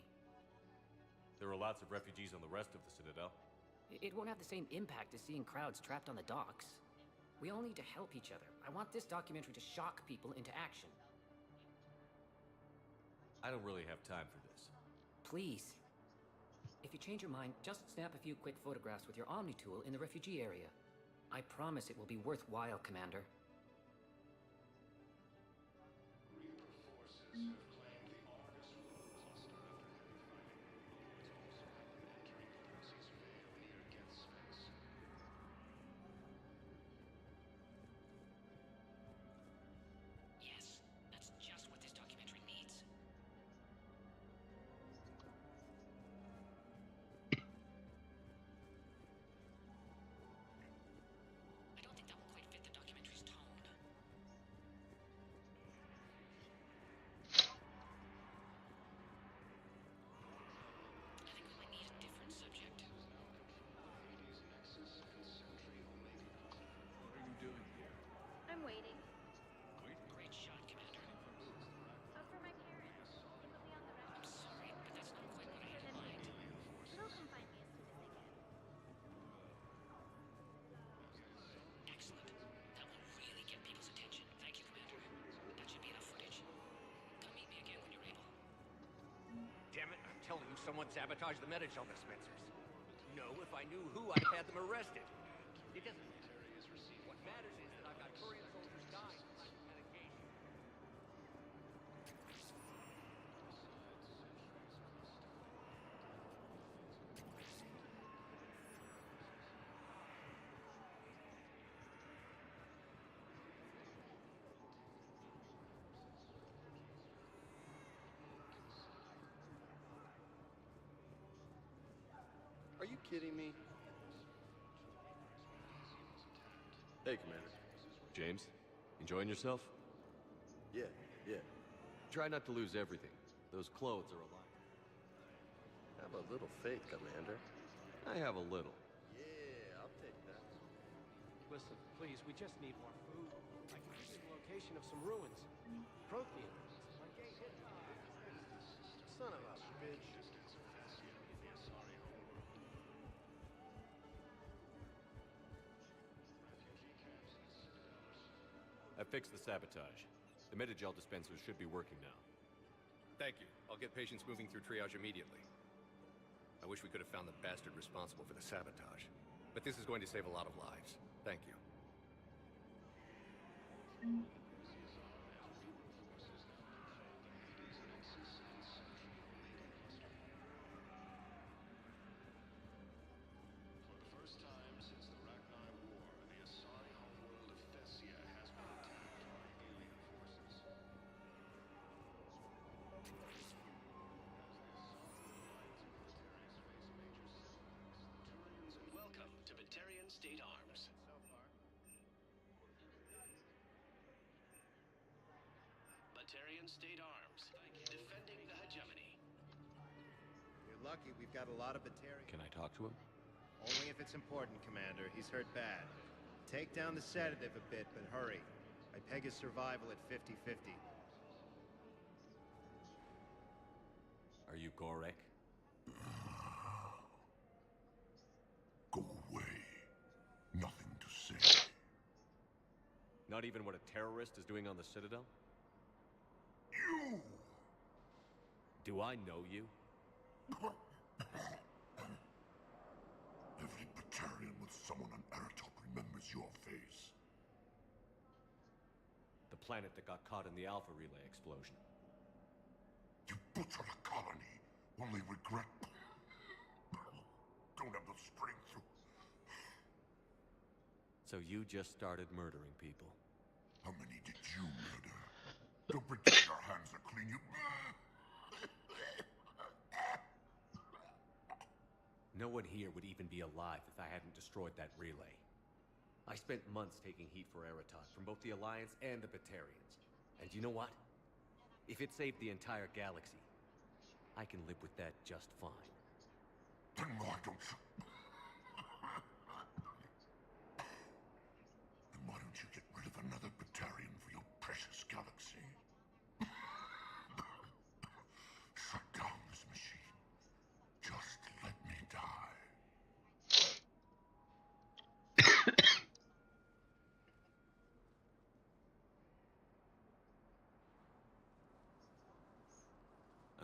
There are lots of refugees on the rest of the Citadel. It won't have the same impact as seeing crowds trapped on the docks. We all need to help each other. I want this documentary to shock people into action. I don't really have time for this. Please. If you change your mind, just snap a few quick photographs with your Omni tool in the refugee area. I promise it will be worthwhile, Commander. Reaper forces have claimed the Argus Flow cluster after heavy fighting. It's also entering the Perseus Veil near Geth Space. Yes, that's just what this documentary needs. I don't think that will quite fit the documentary's tone. I think we might need a different subject. Hades Nexus and Sentry Omega cluster. What are you doing here? I'm waiting. Great shot, Commander. For my parents. They put me on the I'm rescue. sorry, but that's not quite what I had in mind. They'll come find me as soon as they can. Excellent. That will really get people's attention. Thank you, Commander. That should be enough footage. Come meet me again when you're able. Damn it, I'm telling you, someone sabotaged the Medichel dispensers. No, if I knew who, I'd have had them arrested. It doesn't matter. What matters is that I've got Turian soldiers dying from lack of medication. kidding me? Hey, Commander. James, enjoying yourself? Yeah. Try not to lose everything. Those clothes are a lot. Have a little faith, Commander. I have a little. Yeah, I'll take that. Listen, please, we just need more food. I can give you the location of some ruins. Prothean. Like a hit. Son of a bitch. I fixed the sabotage. The Metagel dispensers should be working now. Thank you. I'll get patients moving through triage immediately. I wish we could have found the bastard responsible for the sabotage. But this is going to save a lot of lives. Thank you. For the first time since the Rachni War, the Asari homeworld of Thessia has been attacked by alien forces. Welcome to Batarian State Arms. Batarian State Arms, defending the hegemony. You're lucky we've got a lot of Batarian. Can I talk to him? Only if it's important, Commander. He's hurt bad. Take down the sedative a bit, but hurry. I peg his survival at 50-50. Are you Gorek? Go away. Nothing to say. Not even what a terrorist is doing on the Citadel? You! Do I know you? Every Batarian with someone on Aratok remembers your face. The planet that got caught in the Alpha Relay explosion. You butchered a colony, only regret. Don't have the strength to. So you just started murdering people. How many did you murder? Don't pretend your hands are clean, you. No one here would even be alive if I hadn't destroyed that relay. I spent months taking heat for Aratot from both the Alliance and the Batarians. And you know what? If it saved the entire galaxy, I can live with that just fine. Then why don't you... Then why don't you get rid of another Batarian for your precious galaxy? Shut down this machine. Just let me die.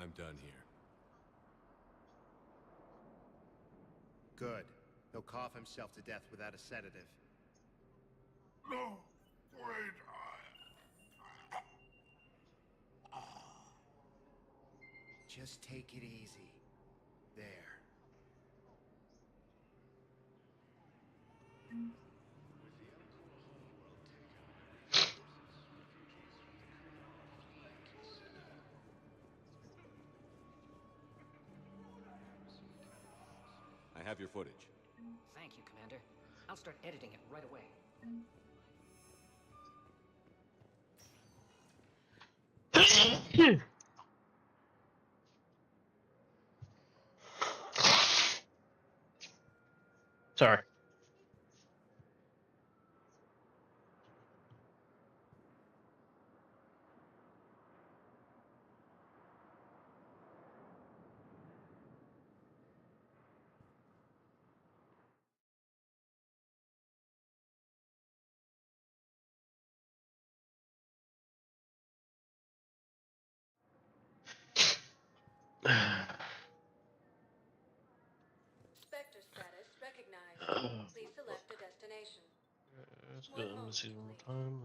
I'm done here. Good. He'll cough himself to death without a sedative. No! Wait! Just take it easy. There. I have your footage. Thank you, Commander. I'll start editing it right away. Sorry. Spectre status recognized. Please select a destination. Let's go. Let me see one more time.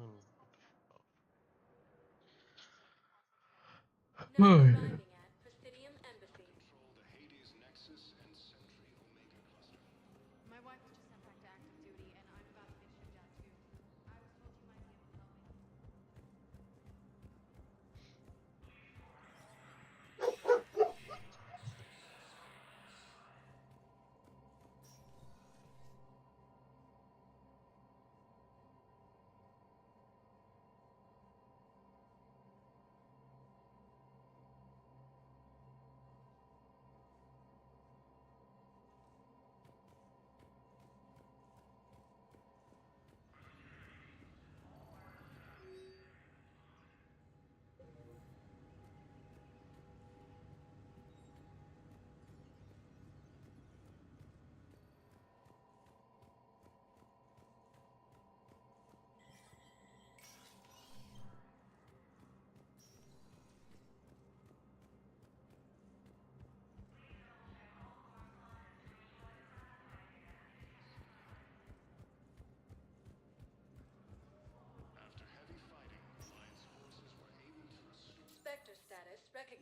Now arriving at Presidium Embassy. Control the Hades Nexus and Sentry Omega cluster. My wife was just sent back to active duty, and I'm about to get shipped out too. I was told you might be able to help me.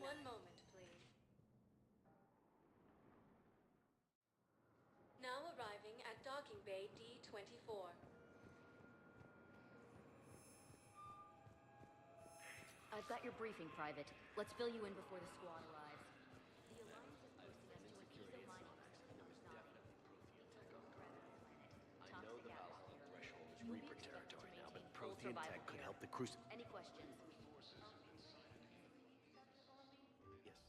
One moment, please. Now arriving at docking bay D-24. I've got your briefing, Private. Let's fill you in before the squad arrives. The Alliance is posting us to an eco mining facility not I know the Valhalla threshold is Reaper territory now, but Prothean tech could help the Crucible. Any questions? Yes.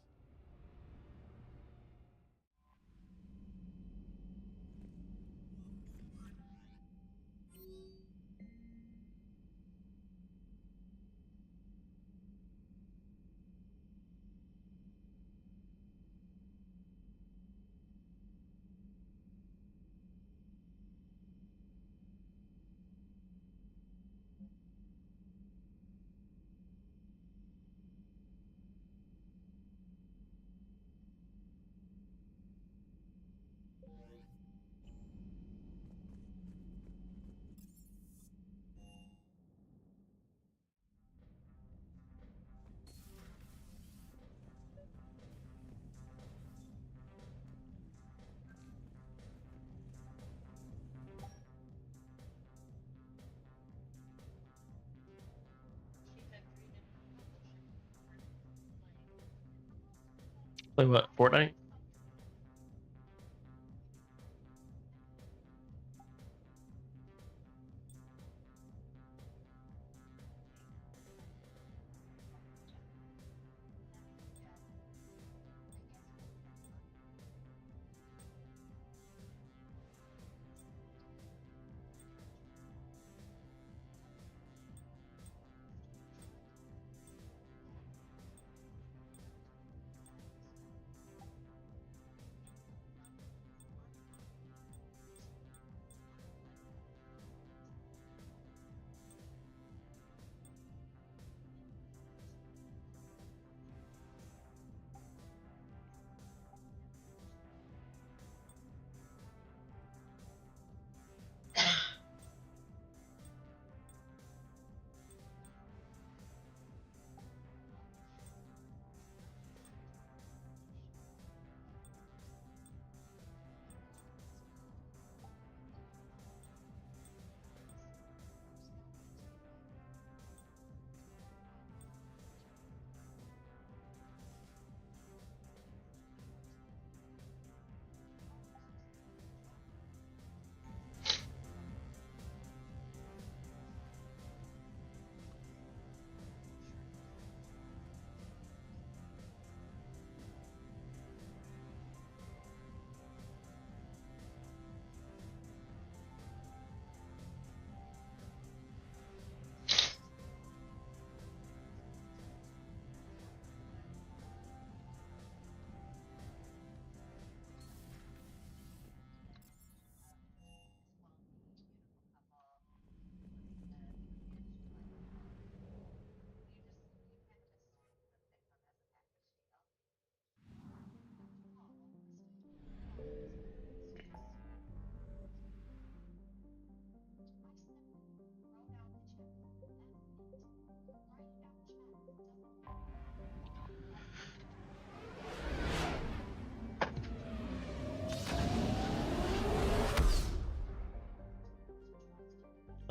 Play what? Fortnite?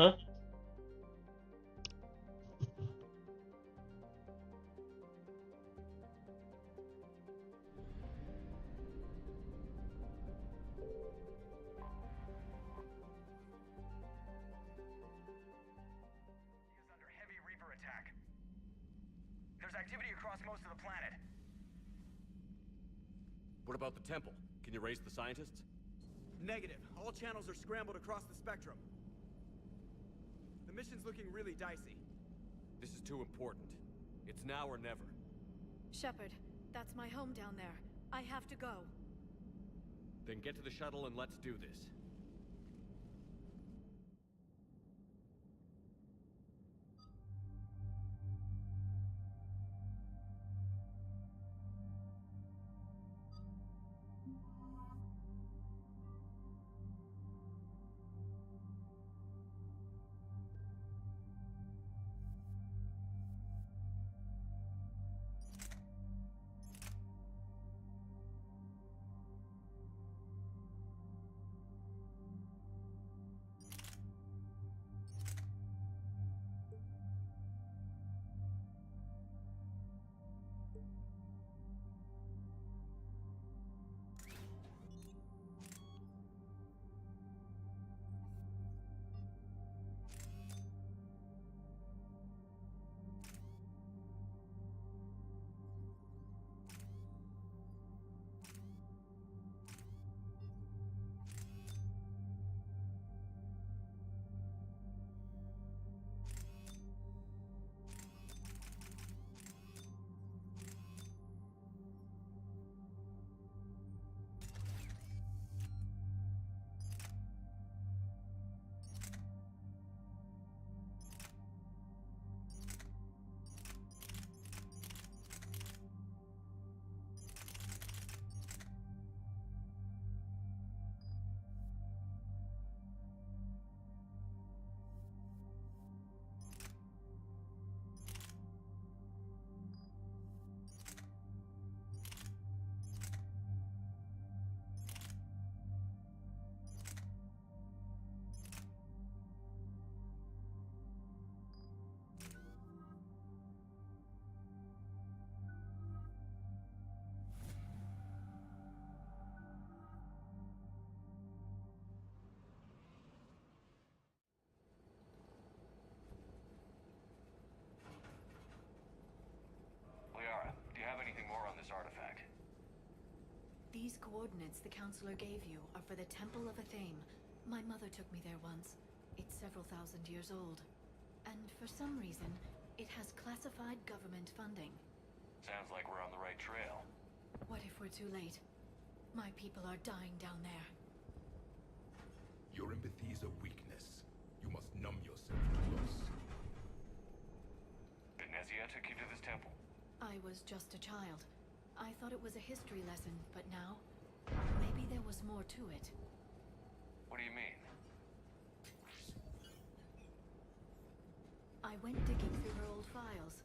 Huh? Under heavy Reaper attack. There's activity across most of the planet. What about the temple? Can you raise the scientists? Negative. All channels are scrambled across the spectrum. The mission's looking really dicey. This is too important. It's now or never. Shepard, that's my home down there. I have to go. Then get to the shuttle and let's do this. These coordinates the counselor gave you are for the Temple of Athame. My mother took me there once. It's several thousand years old. And for some reason, it has classified government funding. Sounds like we're on the right trail. What if we're too late? My people are dying down there. Your empathy is a weakness. You must numb yourself to loss. Benezia took you to this temple? I was just a child. I thought it was a history lesson, but now, maybe there was more to it. What do you mean? I went digging through her old files.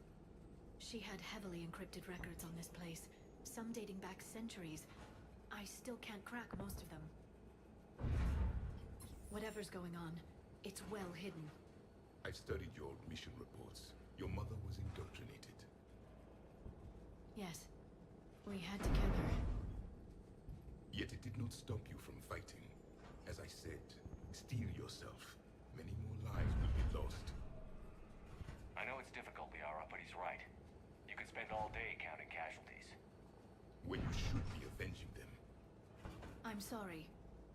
She had heavily encrypted records on this place, some dating back centuries. I still can't crack most of them. Whatever's going on, it's well hidden. I've studied your old mission reports. Your mother was indoctrinated. Yes, we had to kill her. Yet it did not stop you from fighting. As I said, steel yourself. Many more lives will be lost. I know it's difficult, Liara, but he's right. You could spend all day counting casualties. When you should be avenging them. I'm sorry.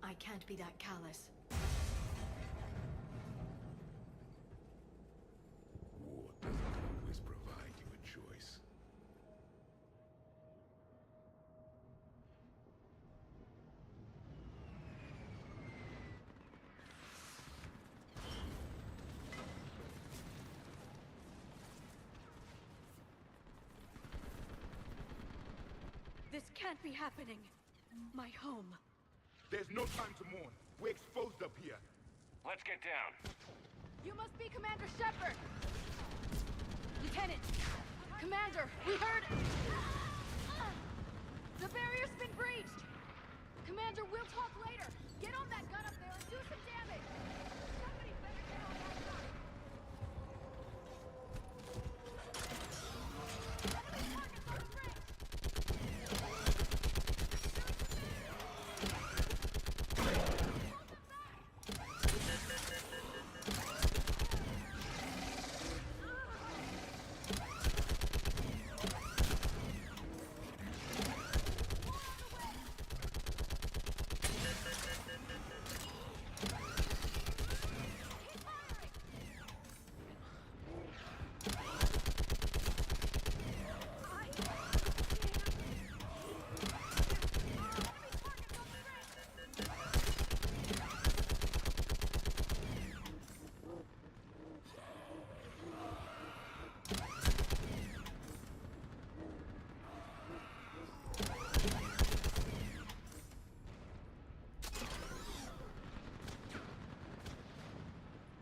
I can't be that callous. War doesn't always provide you a choice. This can't be happening. My home. There's no time to mourn. We're exposed up here. Let's get down. You must be Commander Shepard! Lieutenant! Commander, we heard... The barrier's been breached! Commander, we'll talk later! Get on that gun up there and do some damage! Somebody better get on that gun! Enemy targets on the bridge!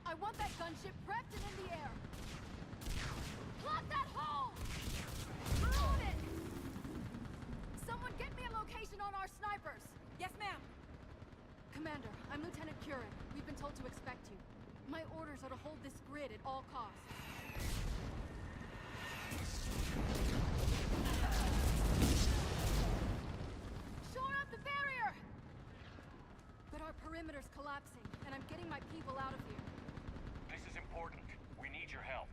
I want that gunship prepped and in the air! Plot that hole! We're on it! Someone get me a location on our snipers! Yes, ma'am! Commander, I'm Lieutenant Curran. We've been told to expect you. My orders are to hold this grid at all costs. Shore up the barrier! But our perimeter's collapsing, and I'm getting my people out of here. This is important. We need your help.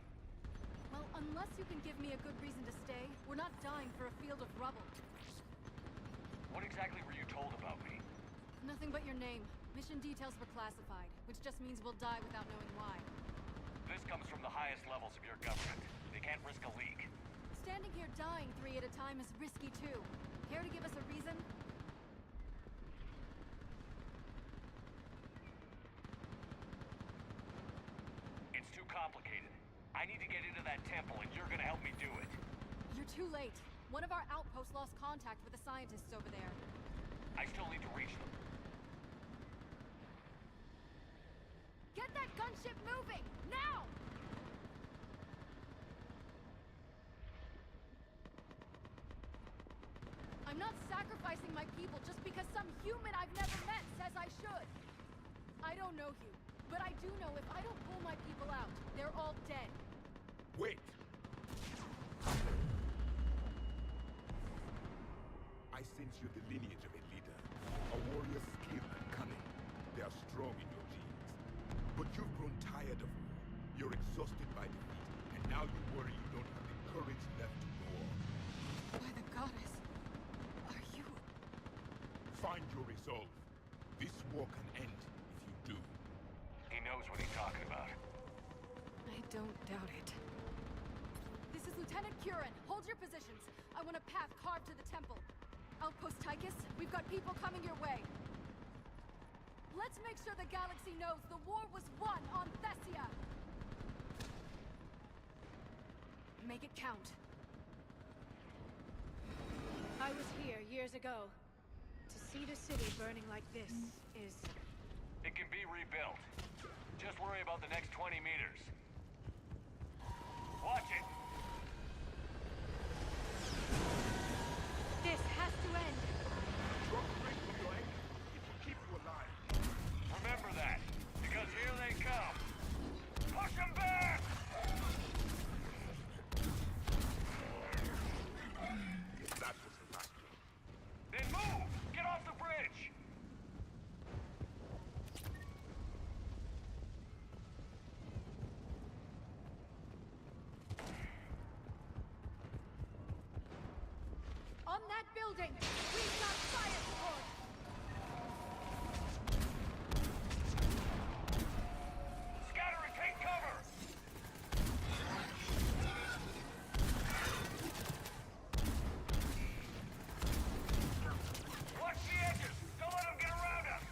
Well, unless you can give me a good reason to stay, we're not dying for a field of rubble. What exactly were you told about me? Nothing but your name. Mission details were classified, which just means we'll die without knowing why. This comes from the highest levels of your government. They can't risk a leak. Standing here dying 3 at a time is risky too. Care to give us a reason? It's too complicated. I need to get into that temple, and you're gonna help me do it. You're too late. One of our outposts lost contact with the scientists over there. I still need to reach them. Get that gunship moving! Now! I'm not sacrificing my people just because some human I've never met says I should. I don't know you, but I do know if I don't pull my people out, they're all dead. Wait! I sense you're the lineage of a leader. A warrior's skill and cunning. They are strong in your genes. But you've grown tired of war. You're exhausted by defeat, and now you worry you don't have the courage left to go on. By the goddess, are you... Find your resolve. This war can end if you do. He knows what he's talking about. I don't doubt it. This is Lieutenant Curran. Hold your positions. I want a path carved to the temple. Outpost Tychus, we've got people coming your way. Let's make sure the galaxy knows the war was won on Thessia. Make it count. I was here years ago. To see the city burning like this is... It can be rebuilt. Just worry about the next 20 meters. Watch it! This has to end. Drop straight from your anchor. It will keep you alive. Remember that, because here they come. Push them back! That was the last one. Then move! Get off the bridge! On that building, we've got fire support! Scatter and take cover! Watch the edges! Don't let them get around us!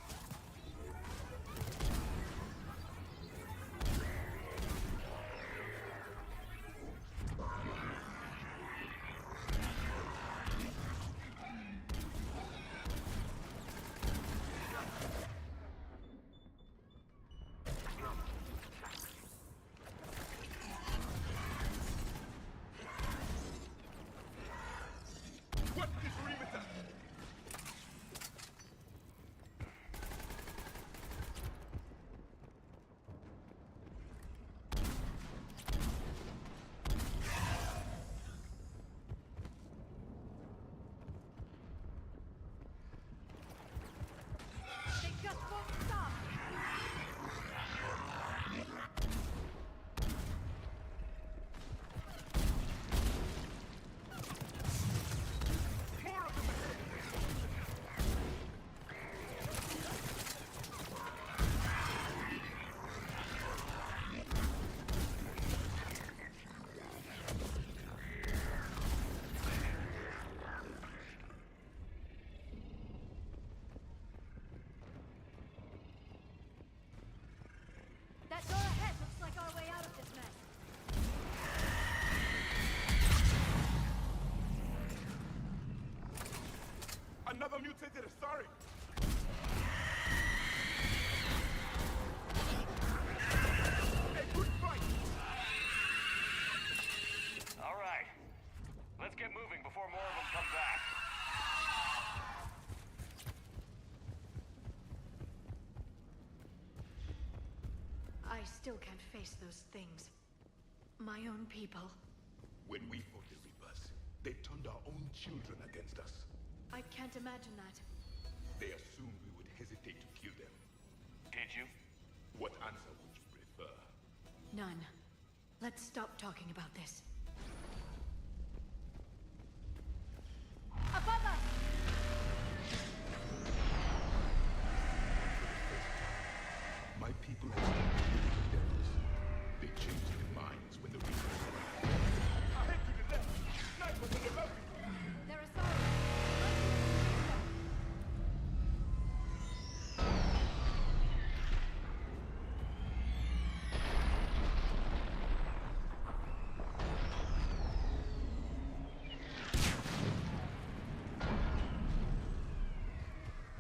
What's this perimeter? They just won't stop! More of them ahead! That door ahead looks like our way out of this mess. Another mutated Asari! A good fight! All right. Let's get moving before more of them come back. I still can't face those things. My own people. When we fought the Reapers, they turned our own children against us. I can't imagine that. They assumed we would hesitate to kill them. Did you? What answer would you prefer? None. Let's stop talking about this. Above us! My people have stopped killing the devils. They changed their minds when the Reapers arrived. Ahead to the left! Snipers on the left! There are sorrows.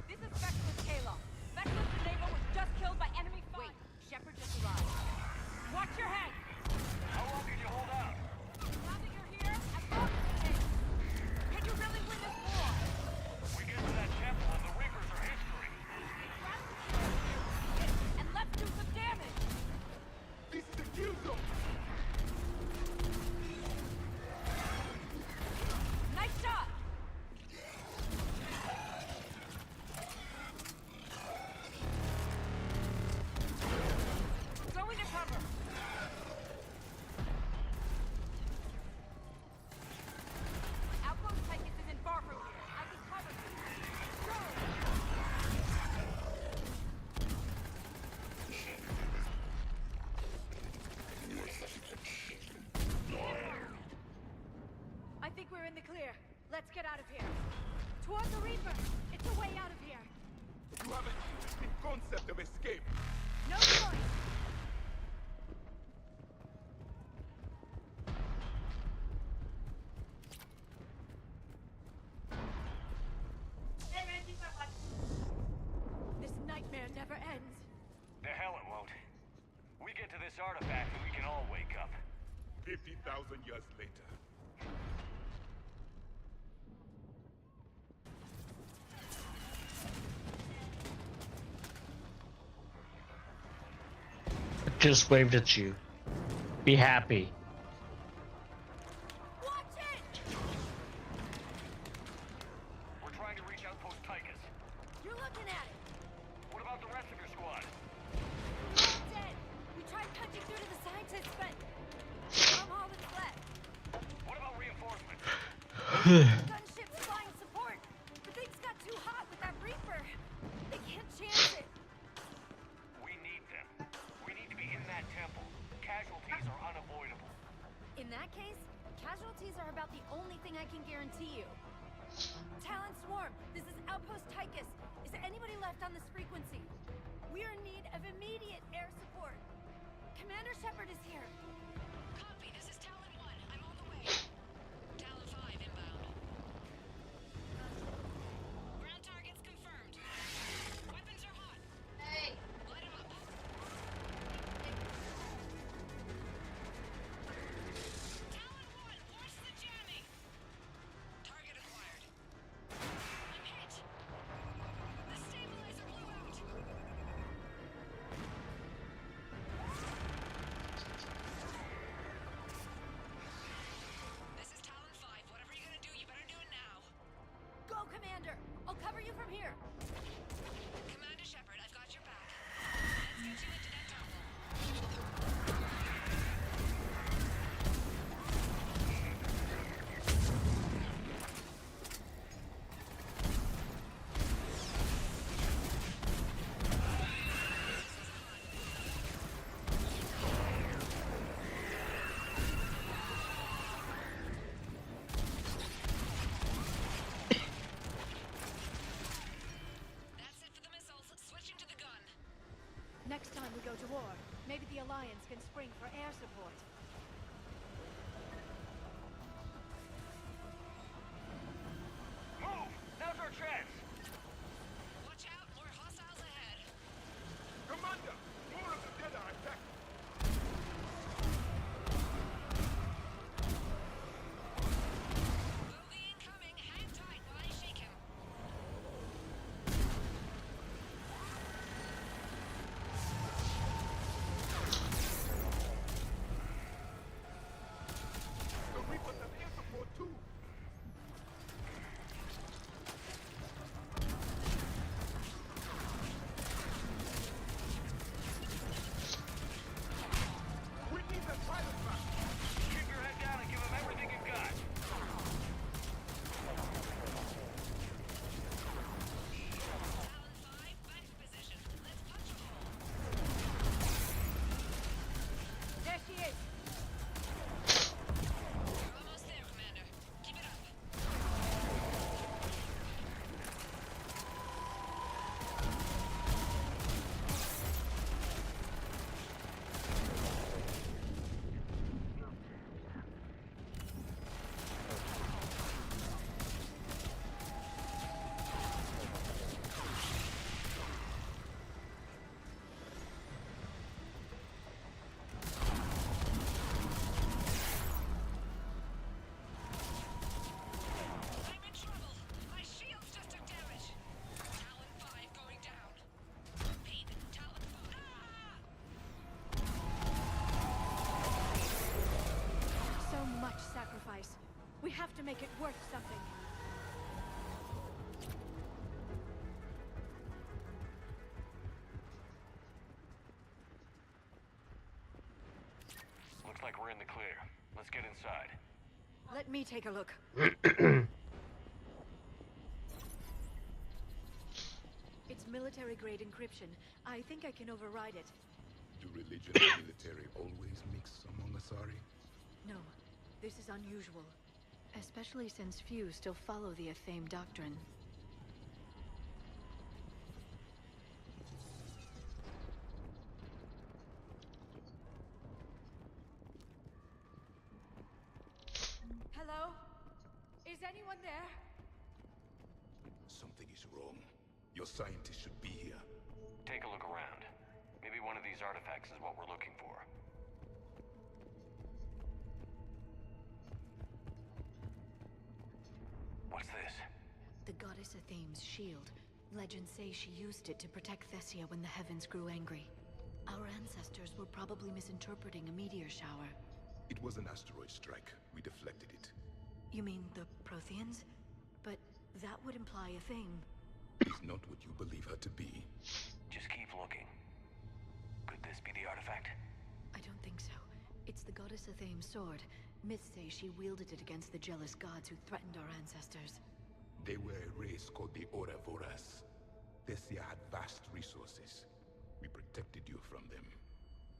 This is Specialist Kayla. Specialist Neva was just killed by enemy fire. Wait, Shepard just concept of escape. No choice. This nightmare never ends. The hell it won't. We get to this artifact and we can all wake up. 50,000 years later. I just waved at you. Be happy. We're trying to reach Outpost Tychus. You're looking at it. What about the rest of your squad? We're all dead. We tried punching through to the scientists, but I'm all that's left. What about reinforcements? Gunships flying support. The things got too hot with that Reaper. They can't chance it. We need them. We need to be in that temple. Casualties are unavoidable. In that case, casualties are about the only thing I can guarantee you. Talon Swarm, this is Outpost Tychus. Is anybody left on this frequency? We're in need of immediate air support. Commander Shepard is here. Copy, this is Talon 1. I'm on the way. Talon 5 inbound. Ground targets confirmed. Weapons are hot. Hey! Light 'em up. Talon 1, watch the jamming! Target acquired. I'm hit! The stabilizer blew out! This is Talon 5. Whatever you're gonna do, you better do it now. Go, Commander! I'll cover you from here. Commander Shepard, I've got your back. Let's get you into that temple. That's it for the missiles. Switching to the gun. Next time we go to war, maybe the Alliance can spring for air support. Move! Now's our chance! Watch out, more hostiles ahead. Commander, more of the dead are attacking. Bogey incoming. Hang tight while I shake him. The Reapers have air support too. We need the pilot back. Keep your head down and give them everything you've got. Talon 5, back to position. Let's punch a hole. There she is. We're almost there, Commander. Keep it up. I'm in trouble. My shields just took damage. Talon 5 going down. Repeat, Talon 5. So much sacrifice. We have to make it worth something. Looks like we're in the clear. Let's get inside. Let me take a look. It's military-grade encryption. I think I can override it. Do religion and military always mix among Asari? No, this is unusual. Especially since few still follow the Athame doctrine. Is anyone there? Something is wrong. Your scientists should be here. Take a look around. Maybe one of these artifacts is what we're looking for. What's this? The goddess Athene's shield. Legends say she used it to protect Thessia when the heavens grew angry. Our ancestors were probably misinterpreting a meteor shower. It was an asteroid strike. We deflected it. You mean the Protheans? But that would imply Athene. Is not what you believe her to be. Just keep looking. Could this be the artifact? I don't think so. It's the goddess Athene's sword. Myths say she wielded it against the jealous gods who threatened our ancestors. They were a race called the Ouroboros. Thessia had vast resources. We protected you from them.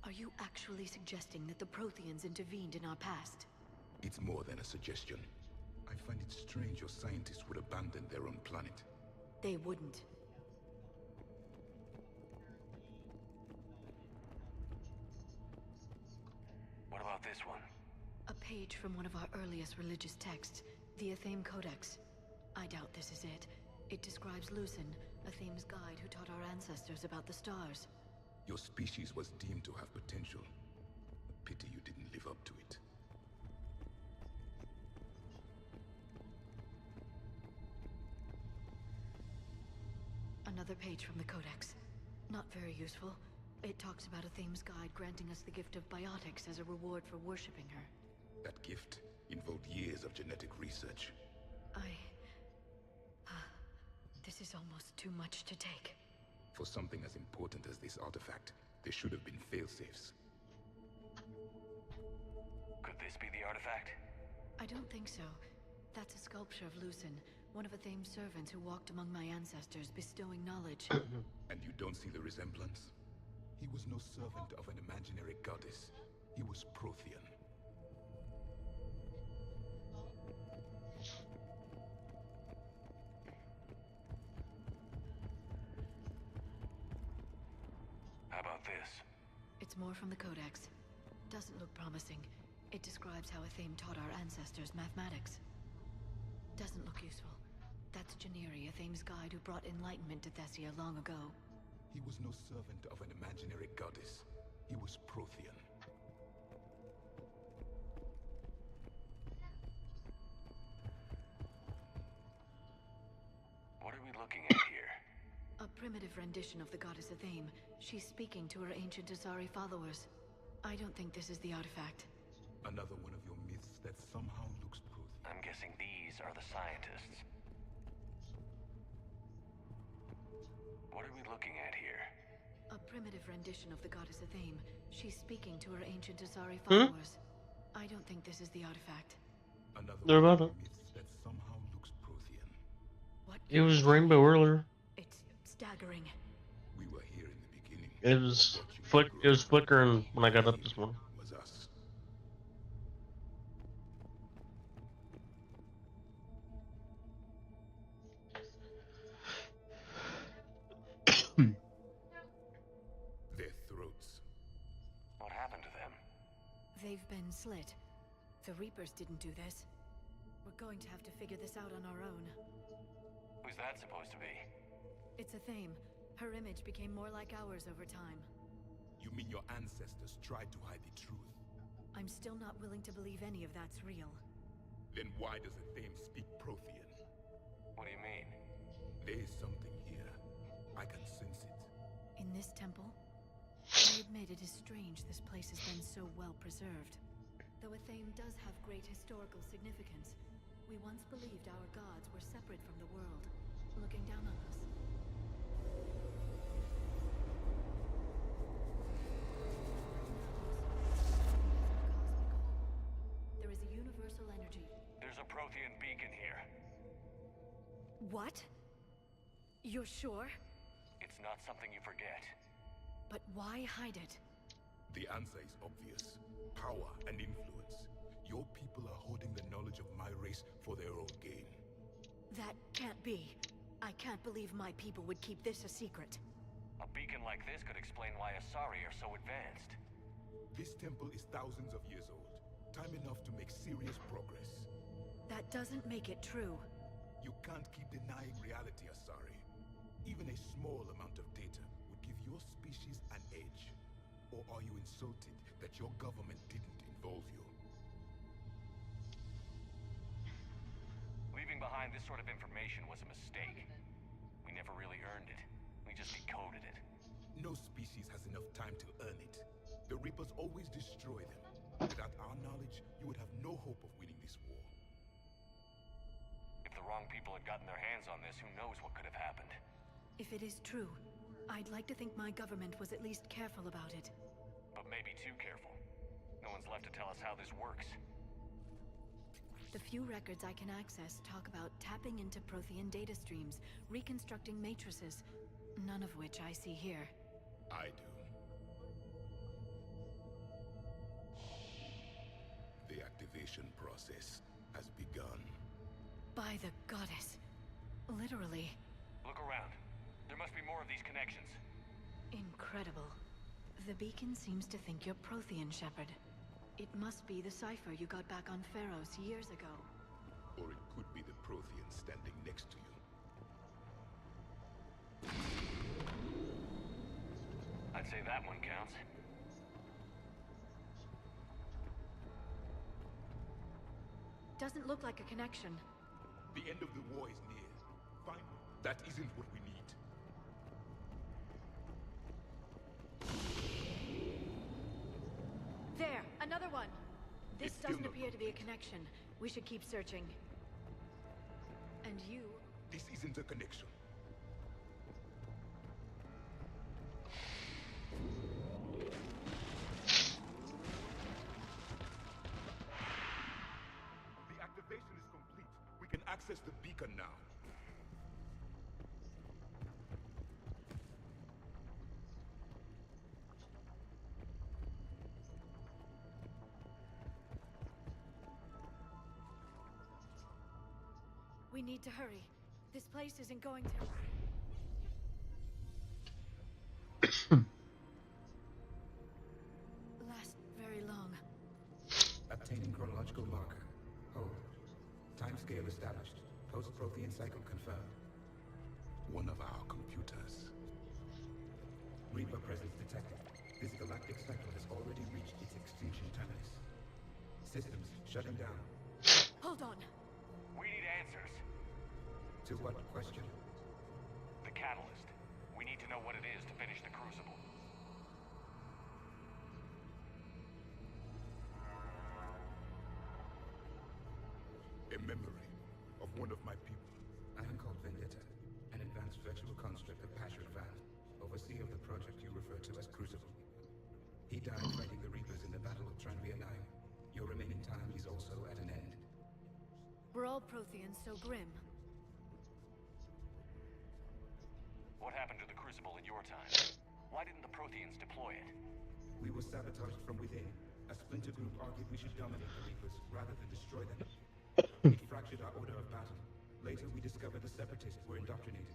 Are you actually suggesting that the Protheans intervened in our past? It's more than a suggestion. I find it strange your scientists would abandon their own planet. They wouldn't. What about this one? A page from one of our earliest religious texts, the Athame Codex. I doubt this is it. It describes Lucen, Athame's guide who taught our ancestors about the stars. Your species was deemed to have potential. A pity you didn't live up to it. Another page from the Codex. Not very useful. It talks about Athame's guide granting us the gift of biotics as a reward for worshipping her. That gift involved years of genetic research. This is almost too much to take. For something as important as this artifact, there should have been failsafes. Could this be the artifact? I don't think so. That's a sculpture of Lucen, one of Athame's servants who walked among my ancestors, bestowing knowledge. And you don't see the resemblance? He was no servant of an imaginary goddess. He was Prothean. How about this? It's more from the Codex. Doesn't look promising. It describes how Athame taught our ancestors mathematics. Doesn't look useful. That's Janiri, Athame's guide who brought enlightenment to Thessia long ago. He was no servant of an imaginary goddess. He was Prothean. What are we looking at here? A primitive rendition of the goddess Athame. She's speaking to her ancient Asari followers. I don't think this is the artifact. Another one of your myths that somehow looks Prothean. I'm guessing these are the scientists. What are we looking at here? A primitive rendition of the goddess Athame. She's speaking to her ancient Asari followers. I don't think this is the artifact. Another They're one about of it. your myths that somehow looks Prothean. What? It was rainbow earlier. It's staggering. We were here in the beginning. It was flickering when I got up this morning. Was us. Their throats. What happened to them? They've been slit. The Reapers didn't do this. We're going to have to figure this out on our own. Who's that supposed to be? It's Athame. Her image became more like ours over time. You mean your ancestors tried to hide the truth? I'm still not willing to believe any of that's real. Then why does Athame speak Prothean? What do you mean? There is something here. I can sense it. In this temple? I admit it is strange this place has been so well preserved. Though Athame does have great historical significance, we once believed our gods were separate from the world, looking down on us. There is a universal energy. There's a Prothean beacon here. What? You're sure? It's not something you forget. But why hide it? The answer is obvious. Power and influence. Your people are holding the knowledge of my race for their own gain. That can't be. I can't believe my people would keep this a secret. A beacon like this could explain why Asari are so advanced. This temple is thousands of years old. Time enough to make serious progress. That doesn't make it true. You can't keep denying reality, Asari. Even a small amount of data would give your species an edge. Or are you insulted that your government didn't involve you? Leaving behind this sort of information was a mistake. We never really earned it. We just decoded it. No species has enough time to earn it. The Reapers always destroy them. Without our knowledge, you would have no hope of winning this war. If the wrong people had gotten their hands on this, who knows what could have happened. If it is true, I'd like to think my government was at least careful about it. But maybe too careful. No one's left to tell us how this works. The few records I can access talk about tapping into Prothean data streams, reconstructing matrices, none of which I see here. I do. The activation process has begun. By the goddess. Literally. Look around. There must be more of these connections. Incredible. The beacon seems to think you're Prothean, Shepard. It must be the cipher you got back on Pharaohs years ago. Or it could be the Prothean standing next to you. I'd say that one counts. Doesn't look like a connection. The end of the war is near. Fine. That isn't what we need. There! Another one! This It's still doesn't not appear to be a connection. We should keep searching. And you... This isn't a connection. The activation is complete. We can access the beacon now. We need to hurry. This place isn't going to... last very long. Obtaining chronological marker. Hold. Timescale established. Post-Prothean cycle confirmed. One of our computers. Reaper presence detected. This galactic cycle has already reached its extinction terminus. Systems shutting down. Hold on. We need answers. To what question? The catalyst. We need to know what it is to finish the Crucible. A memory of one of my people. I am called Vendetta, an advanced virtual construct of Patrick Van, overseer of the project you refer to as Crucible. He died fighting the Reapers in the Battle of Tranvia 9. Your remaining time is also at an end. We're all Protheans so grim. What happened to the Crucible in your time? Why didn't the Protheans deploy it? We were sabotaged from within. A splinter group argued we should dominate the Reapers rather than destroy them. It fractured our order of battle. Later, we discovered the Separatists were indoctrinated.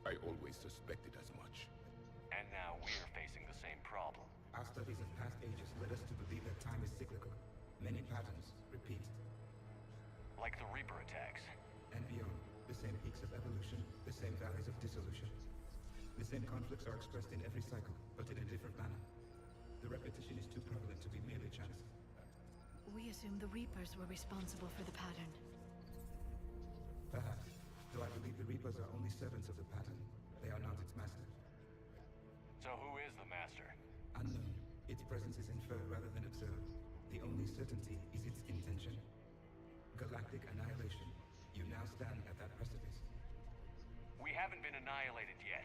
I always suspected as much. And now we're facing the same problem. Our studies of past ages led us to believe that time is cyclical. Many patterns repeat. Like the Reaper attacks. And beyond, the same peaks of evolution, the same valleys of dissolution. The same conflicts are expressed in every cycle, but in a different manner. The repetition is too prevalent to be merely chance. We assume the Reapers were responsible for the pattern. Perhaps, though I believe the Reapers are only servants of the pattern. They are not its master. So who is the master? Unknown. Its presence is inferred rather than observed. The only certainty is its intention. Galactic annihilation. You now stand at that precipice. We haven't been annihilated yet.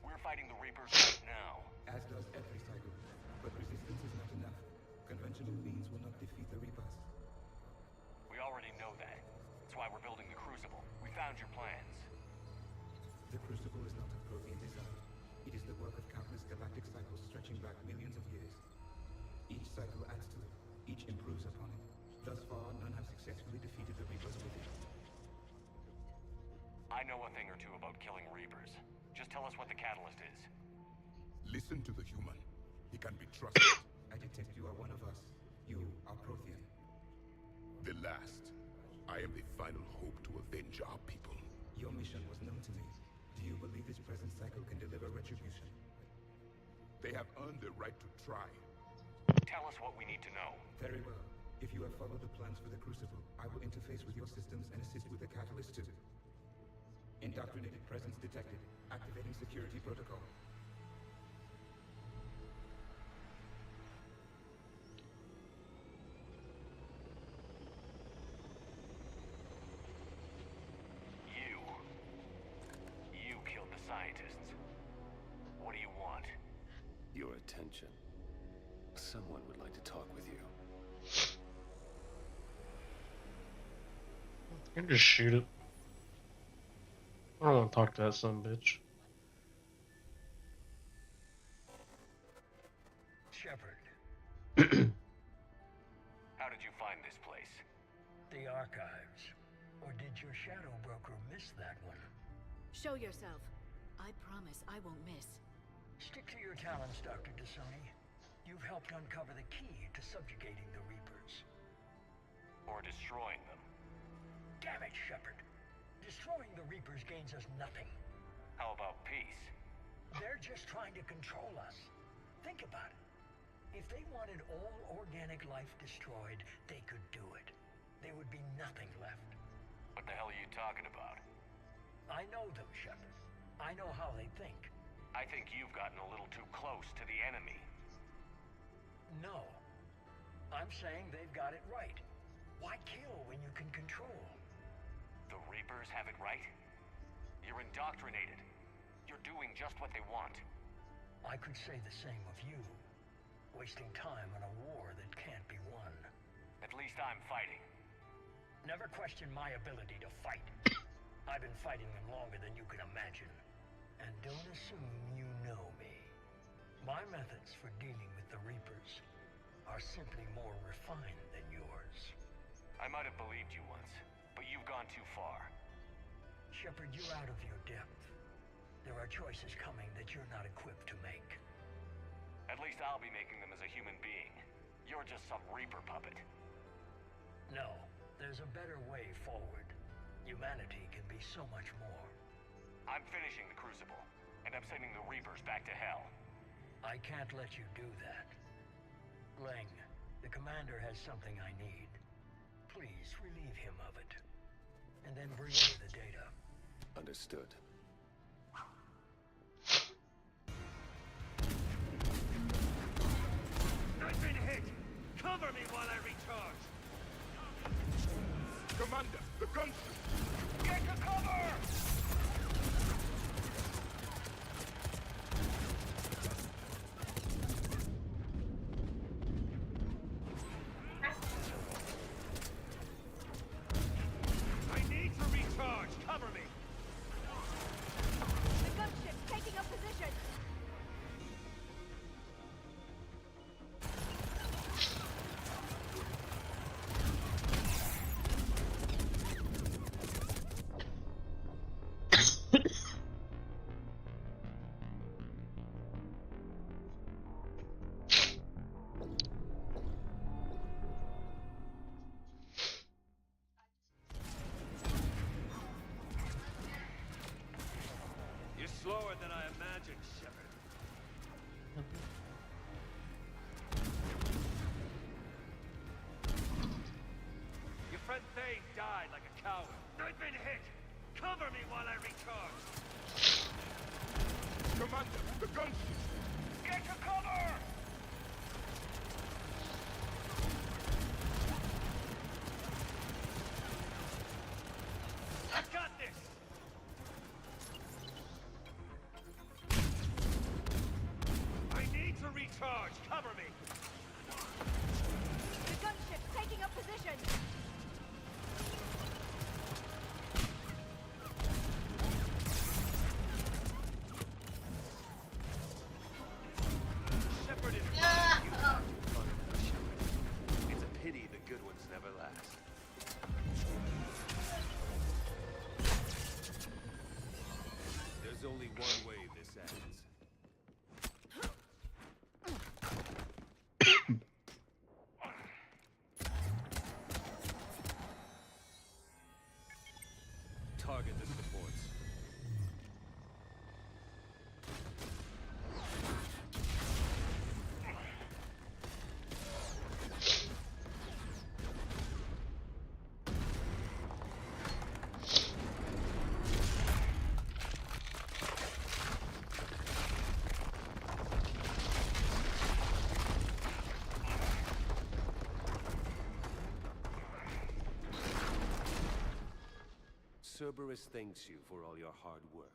We're fighting the Reapers right now. As does every cycle. But resistance is not enough. Conventional means will not defeat the Reapers. We already know that. That's why we're building the Crucible. We found your plans. The Crucible is not a Prothean design. It is the work of countless galactic cycles stretching back millions of years. Each cycle adds to it. Each improves upon it. Thus far, none have successfully defeated the Reapers with it. I know a thing or two about killing Reapers. Just tell us what the catalyst is. Listen to the human. He can be trusted. I detect you are one of us. You are Prothean. The last. I am the final hope to avenge our people. Your mission was known to me. Do you believe this present cycle can deliver retribution? They have earned the right to try. Tell us what we need to know. Very well. If you have followed the plans for the Crucible, I will interface with your systems and assist with the Catalyst too. Indoctrinated presence detected. Activating security protocol. You killed the scientists. What do you want? Your attention. Someone would like to talk with you. I can just shoot it. I don't want to talk to that son of a bitch. Shepard. How did you find this place? The archives. Or did your shadow broker miss that one? Show yourself. I promise I won't miss. Stick to your talents, Dr. Dasani. You've helped uncover the key to subjugating the Reapers. Or destroying them? Damn it, Shepard. Destroying the Reapers gains us nothing. How about peace? They're just trying to control us. Think about it. If they wanted all organic life destroyed, they could do it. There would be nothing left. What the hell are you talking about? I know them, Shepard. I know how they think. I think you've gotten a little too close to the enemy. No. I'm saying they've got it right. Why kill when you can control? The Reapers have it right? You're indoctrinated. You're doing just what they want. I could say the same of you. Wasting time on a war that can't be won. At least I'm fighting. Never question my ability to fight. I've been fighting them longer than you can imagine. And don't assume you know me. My methods for dealing with the Reapers are simply more refined than yours. I might have believed you once, but you've gone too far. Shepard, you're out of your depth. There are choices coming that you're not equipped to make. At least I'll be making them as a human being. You're just some Reaper puppet. No, there's a better way forward. Humanity can be so much more. I'm finishing the Crucible, and I'm sending the Reapers back to hell. I can't let you do that. Leng, the commander has something I need. Please relieve him of it. And then bring me the data. Understood. I've been hit! Cover me while I recharge! Commander, the gunship! Get to cover! I need to recharge! Cover me! The gunship's taking up position! You're slower than I imagined, Shepard. Your friend Thane died like a coward. I've been hit! Cover me while I recharge! Commander, the gunship! Get to cover! I got this! I need to recharge! Cover me! The gunship's taking up position! Shepard is It's a pity the good ones never last. There's only one way this ends. Cerberus thanks you for all your hard work.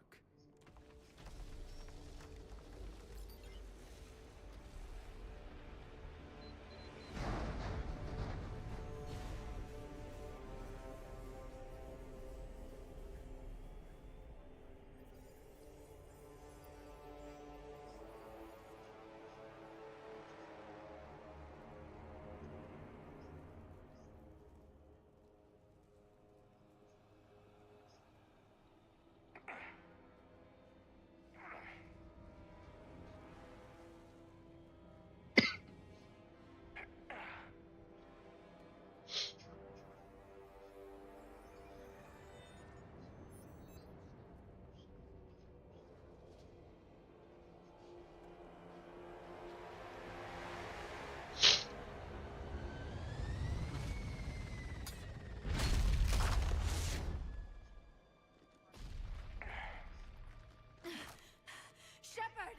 Shepard!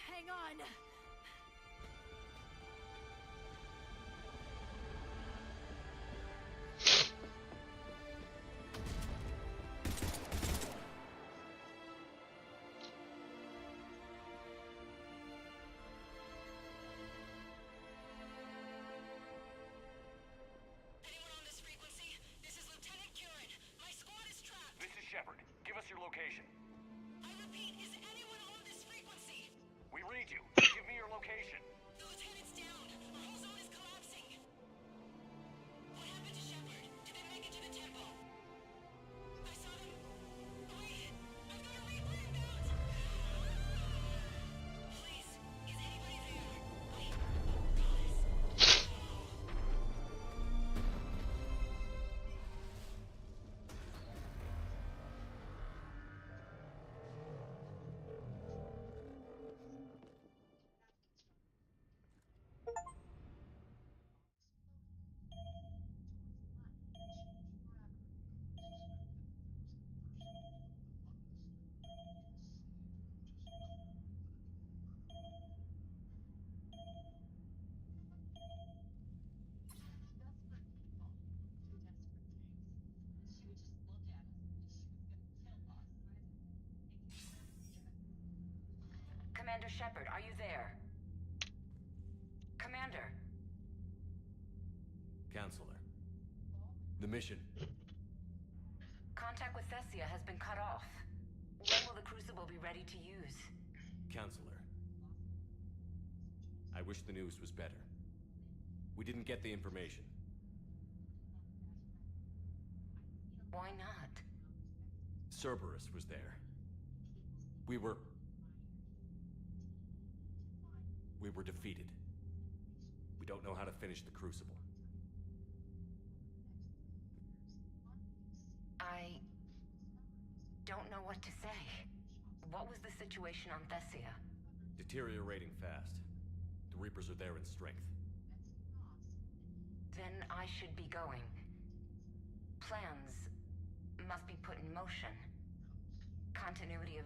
Hang on! This is Shepard. Give us your location. I repeat, is anyone on this frequency? We read you. Give me your location. The lieutenant's down. Our whole zone is collapsing. What happened to Shepard? Did they make it to the temple? I saw them. Wait, I've got a Reaper inbound. Please, is anybody there? Wait, guys. Commander Shepard, are you there? Commander. Counselor. The mission. Contact with Thessia has been cut off. When will the Crucible be ready to use? Counselor. I wish the news was better. We didn't get the information. Why not? Cerberus was there. We were defeated. We don't know how to finish the Crucible. I don't know what to say. What was the situation on Thessia? Deteriorating fast. The Reapers are there in strength. Then I should be going. Plans must be put in motion. Continuity of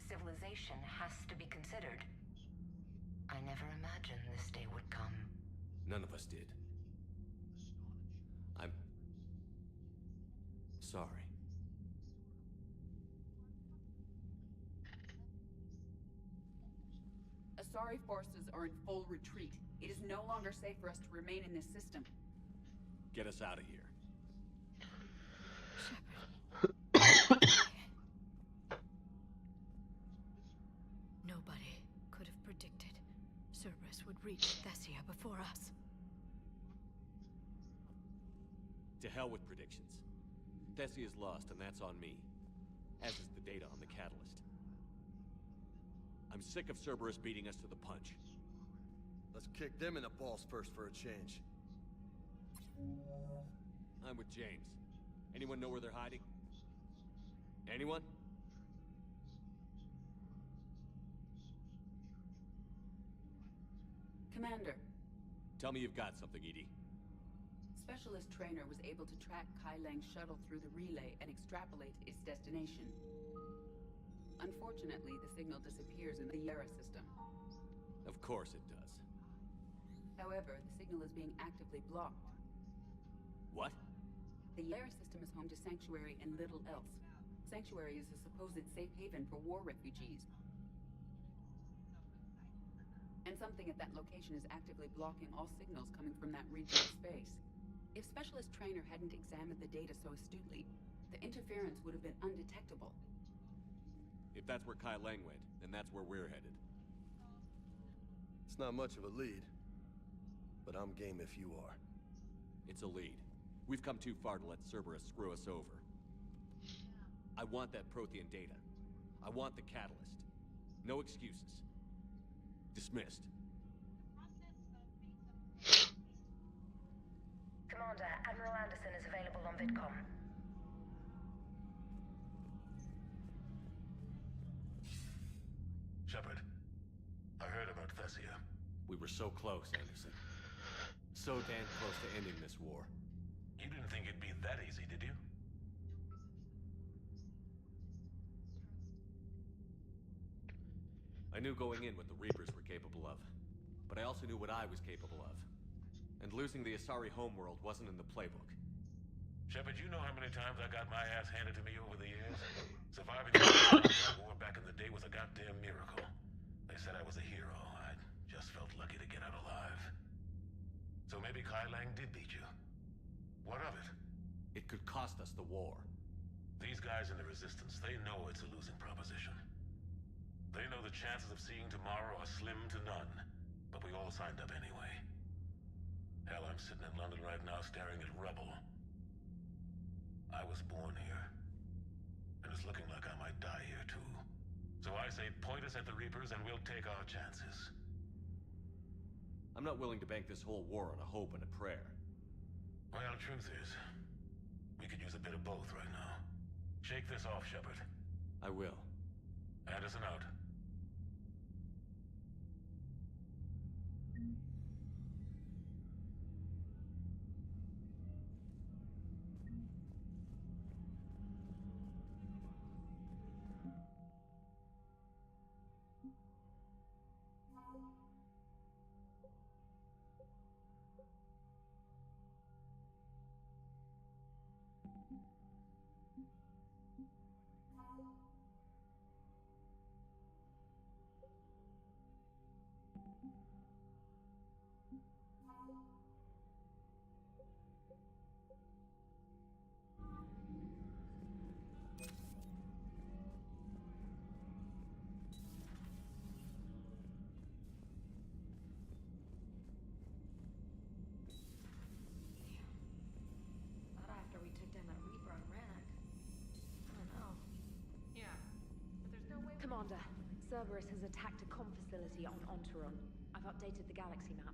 civilization has to be considered. I never imagined this day would come. None of us did. I'm sorry. Asari forces are in full retreat. It is no longer safe for us to remain in this system. Get us out of here. Nobody could have predicted Cerberus would reach Thessia before us. To hell with predictions. Thessia's lost, and that's on me. As is the data on the Catalyst. I'm sick of Cerberus beating us to the punch. Let's kick them in the balls first for a change. I'm with James. Anyone know where they're hiding? Anyone? Commander. Tell me you've got something, EDI. Specialist Trainer was able to track Kai Lang's shuttle through the relay and extrapolate its destination. Unfortunately, the signal disappears in the Yara system. Of course it does. However, the signal is being actively blocked. What? The Yara system is home to Sanctuary and little else. Sanctuary is a supposed safe haven for war refugees. And something at that location is actively blocking all signals coming from that region of space. If Specialist Trainer hadn't examined the data so astutely, the interference would have been undetectable. If that's where Kai Lang went, then that's where we're headed. It's not much of a lead, but I'm game if you are. It's a lead. We've come too far to let Cerberus screw us over. I want that Prothean data. I want the catalyst. No excuses. Dismissed. Commander, Admiral Anderson is available on VidCom. Shepard, I heard about Thessia. We were so close, Anderson. So damn close to ending this war. You didn't think it'd be that easy, did you? I knew going in what the Reapers were capable of, but I also knew what I was capable of. And losing the Asari homeworld wasn't in the playbook. Shepard, you know how many times I got my ass handed to me over the years? Surviving the war back in the day was a goddamn miracle. They said I was a hero. I just felt lucky to get out alive. So maybe Kai Lang did beat you. What of it? It could cost us the war. These guys in the Resistance, they know it's a losing proposition. They know the chances of seeing tomorrow are slim to none, but we all signed up anyway. Hell, I'm sitting in London right now staring at rubble. I was born here, and it's looking like I might die here too. So I say point us at the Reapers and we'll take our chances. I'm not willing to bank this whole war on a hope and a prayer. Well, truth is, we could use a bit of both right now. Shake this off, Shepard. I will. Anderson out. Commander, Cerberus has attacked a comm facility on Ontaron. I've updated the galaxy map.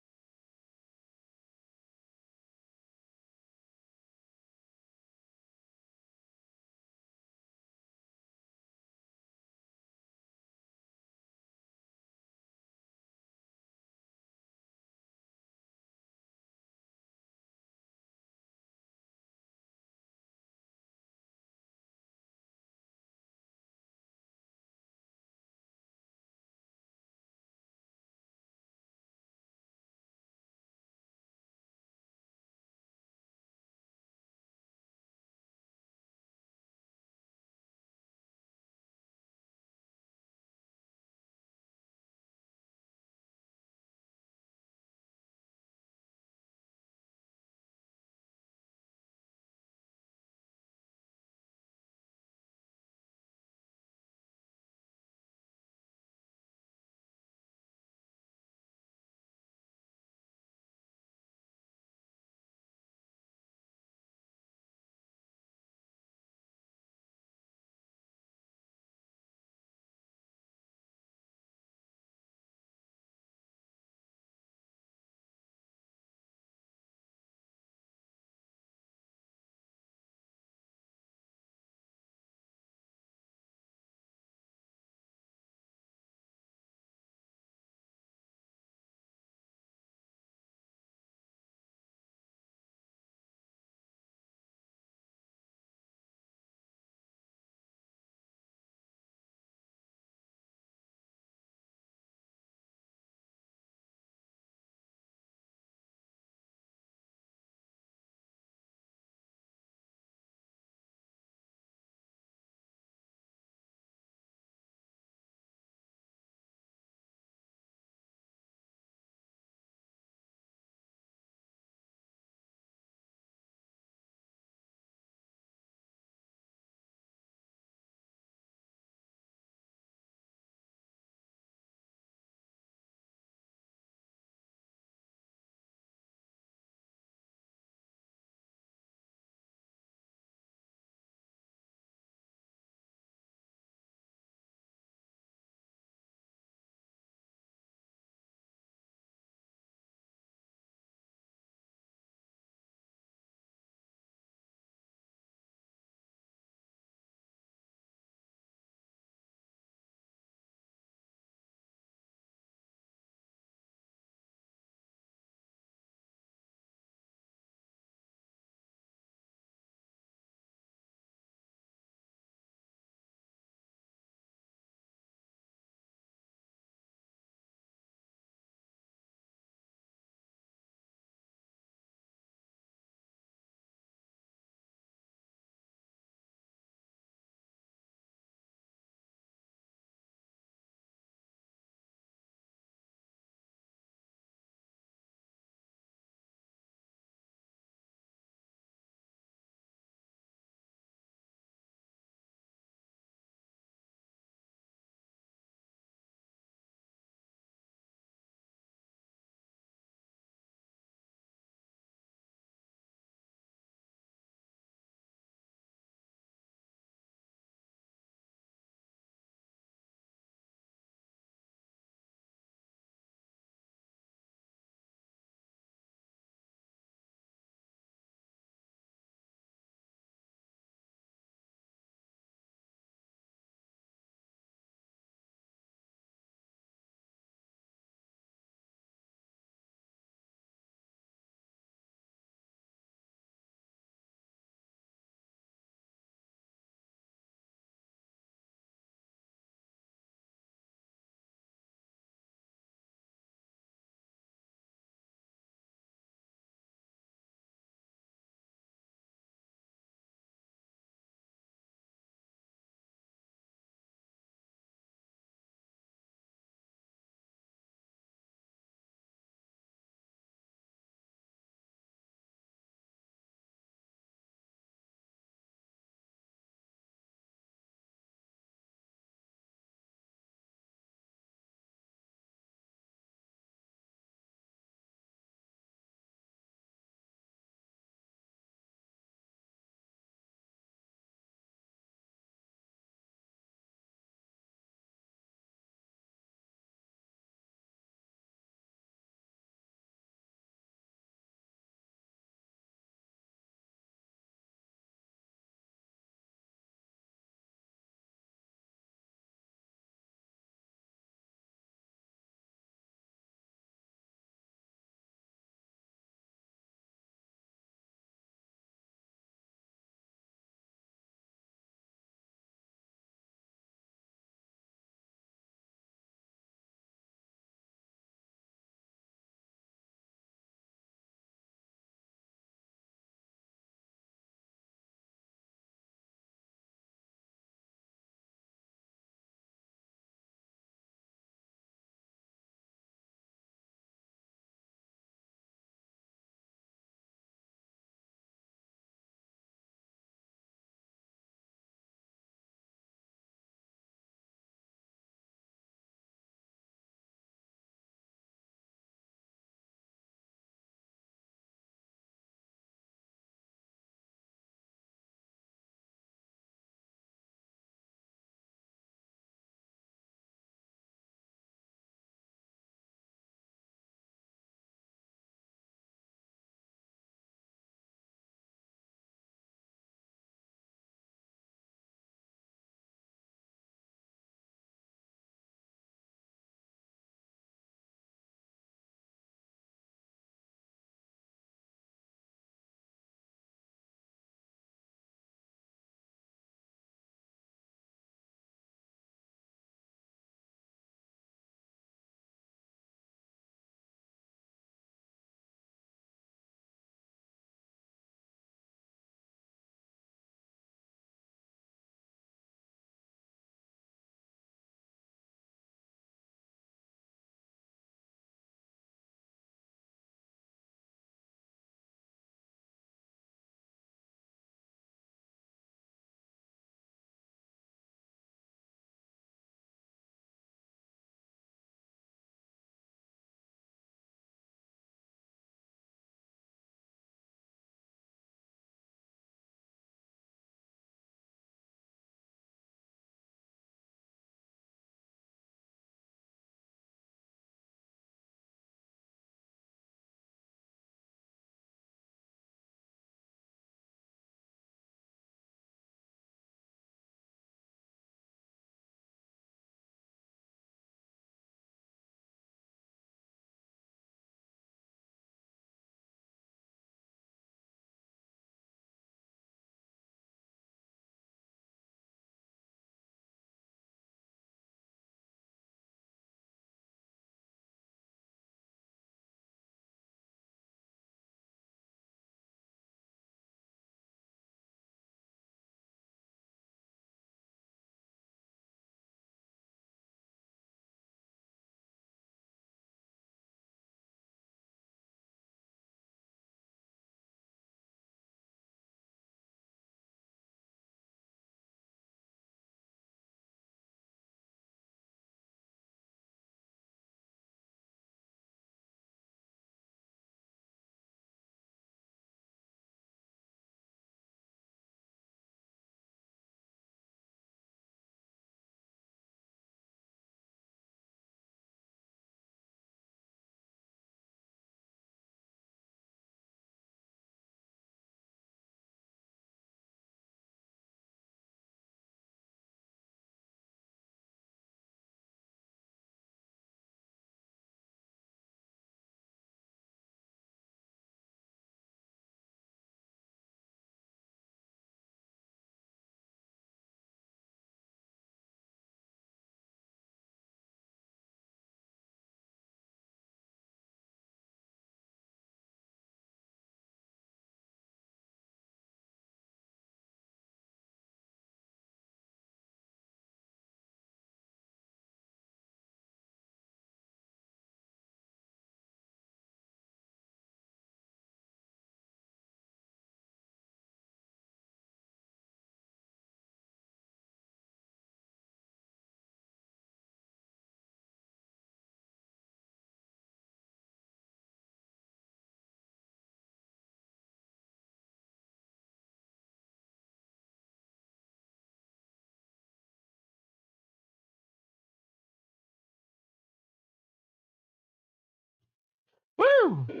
That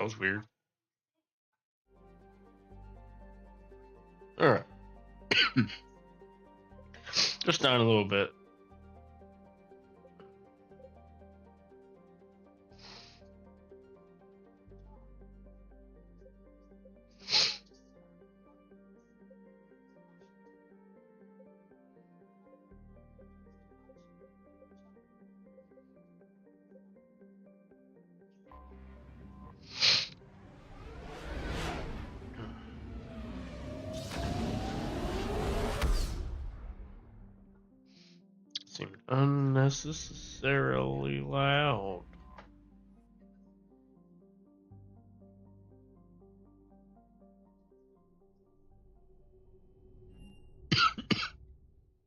was weird. Alright. Just down a little bit. Seemed unnecessarily loud.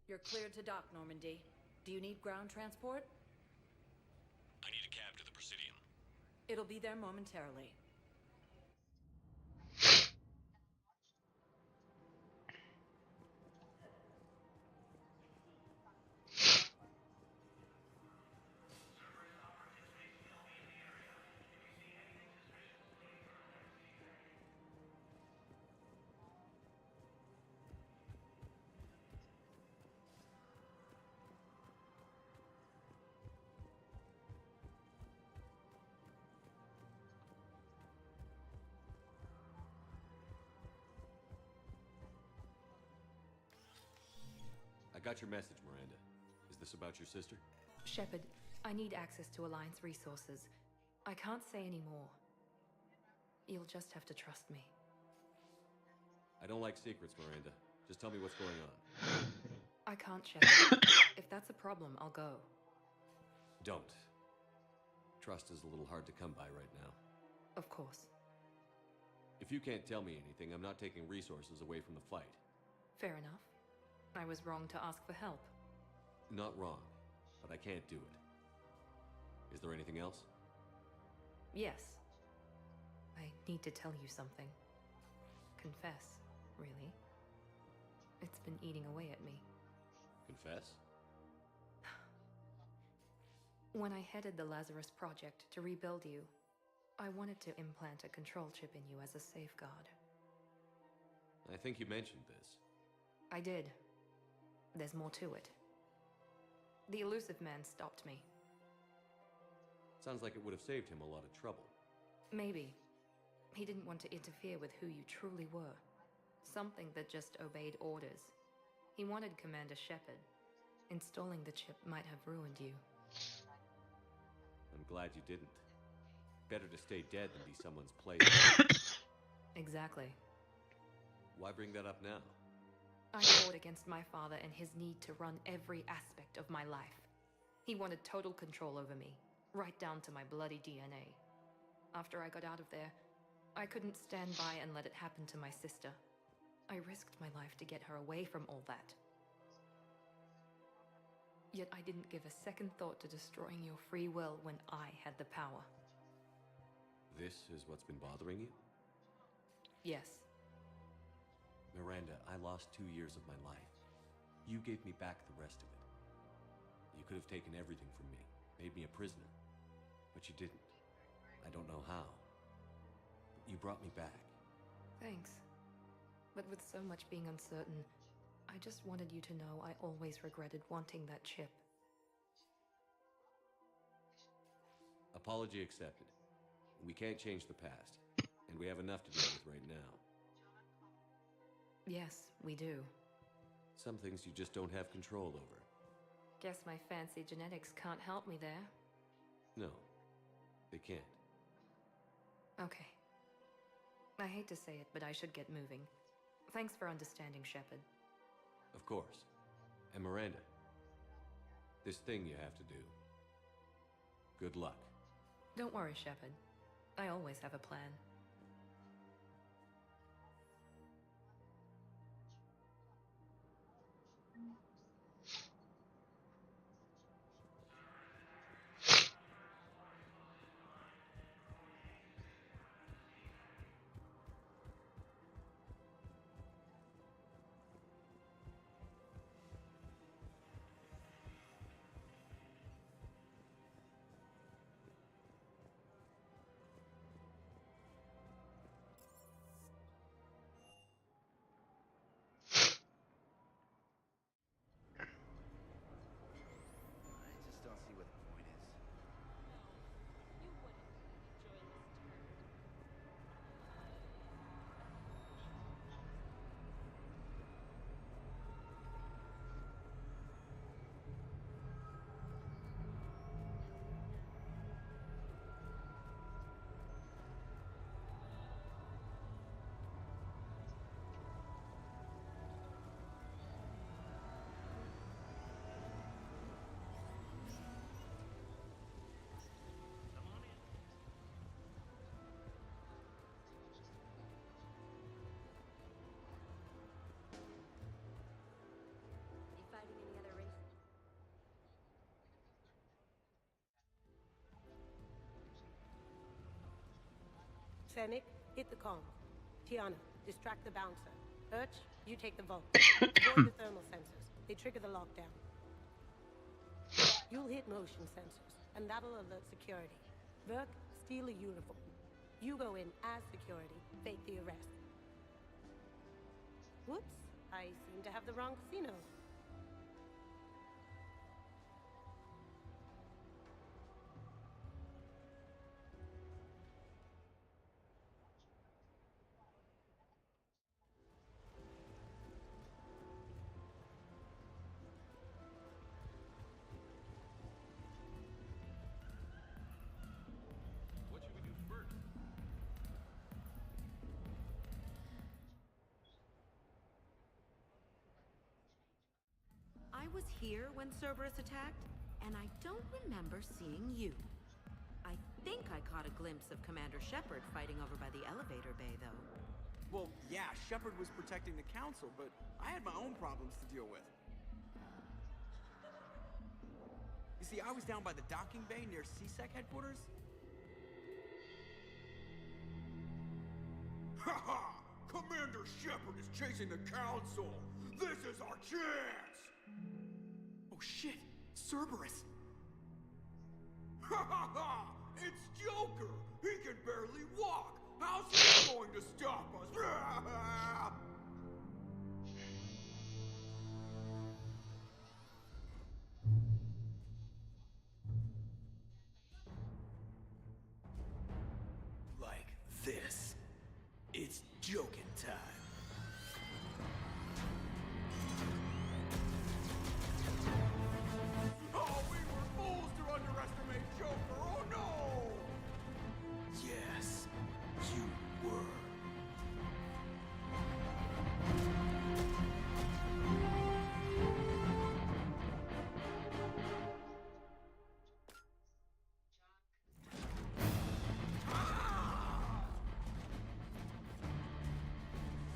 You're cleared to dock, Normandy. Do you need ground transport? I need a cab to the Presidium. It'll be there momentarily. I got your message, Miranda. Is this about your sister? Shepard, I need access to Alliance resources. I can't say any more. You'll just have to trust me. I don't like secrets, Miranda. Just tell me what's going on. I can't, Shepard. If that's a problem, I'll go. Don't. Trust is a little hard to come by right now. Of course. If you can't tell me anything, I'm not taking resources away from the fight. Fair enough. I was wrong to ask for help. Not wrong, but I can't do it. Is there anything else? Yes. I need to tell you something. Confess, really. It's been eating away at me. Confess? When I headed the Lazarus Project to rebuild you, I wanted to implant a control chip in you as a safeguard. I think you mentioned this. I did. There's more to it. The Illusive Man stopped me. Sounds like it would have saved him a lot of trouble. Maybe. He didn't want to interfere with who you truly were. Something that just obeyed orders. He wanted Commander Shepard. Installing the chip might have ruined you. I'm glad you didn't. Better to stay dead than be someone's place. Exactly. Why bring that up now? I fought against my father and his need to run every aspect of my life. He wanted total control over me, right down to my bloody DNA. After I got out of there, I couldn't stand by and let it happen to my sister. I risked my life to get her away from all that. Yet I didn't give a second thought to destroying your free will when I had the power. This is what's been bothering you? Yes. Miranda, I lost 2 years of my life. You gave me back the rest of it. You could have taken everything from me, made me a prisoner. But you didn't. I don't know how. But you brought me back. Thanks. But with so much being uncertain, I just wanted you to know I always regretted wanting that chip. Apology accepted. We can't change the past, and we have enough to deal with right now. Yes, we do. Some things you just don't have control over. Guess my fancy genetics can't help me there. No, they can't. Okay. I hate to say it, but I should get moving. Thanks for understanding, Shepard. Of course. And Miranda, this thing you have to do. Good luck. Don't worry, Shepard. I always have a plan. Sennick, hit the comms. Tiana, distract the bouncer. Urch, you take the vault. Avoid the thermal sensors. They trigger the lockdown. You'll hit motion sensors, and that'll alert security. Verk, steal a uniform. You go in as security, fake the arrest. Whoops, I seem to have the wrong casino. What should we do first? I was here when Cerberus attacked, and I don't remember seeing you. I think I caught a glimpse of Commander Shepard fighting over by the elevator bay, though. Well, yeah, Shepard was protecting the Council, but I had my own problems to deal with. You see, I was down by the docking bay near CSEC headquarters. Ha! Commander Shepard is chasing the Council! This is our chance! Oh shit! Cerberus! Ha ha ha! It's Joker! He can barely walk! How's he going to stop us? Like this. It's joking time. Oh, we were fools to underestimate Joker! Oh no! Yes, you were.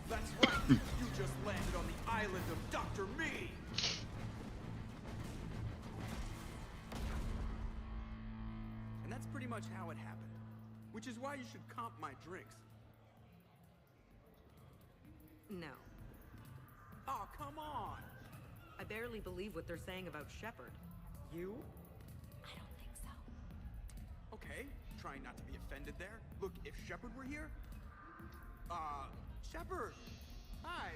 That's right! You just landed on the island of Dr. Me! And that's pretty much how it happened. Which is why you should comp my drinks. No. Oh, come on! I barely believe what they're saying about Shepard. You? I don't think so. Okay, trying not to be offended there. Look, if Shepard were here... Shepard! Hi!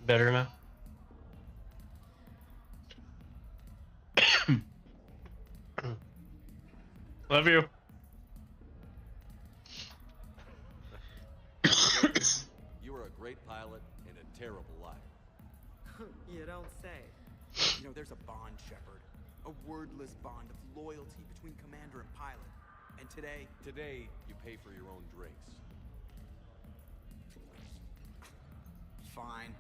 Better now. Love you. You were a great pilot and a terrible liar. You don't say. You know, there's a bond, Shepard. A wordless bond of loyalty between commander and pilot. And today... Today, you pay for your own drinks. Fine.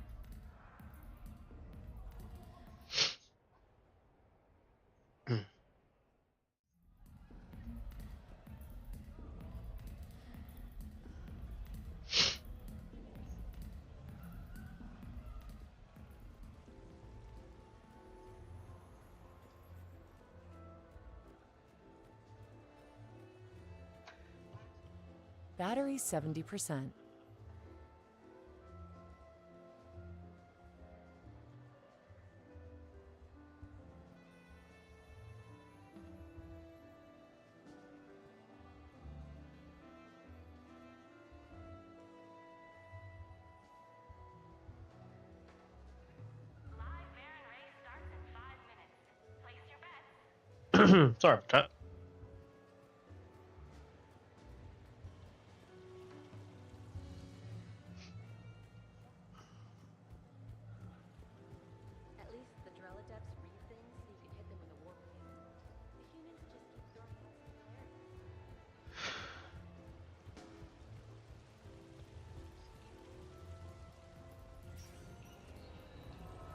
Battery 70%. Sorry about that. At least the Drell Adepts read things so you can hit them with a warp field. The humans just keep throwing out similarities.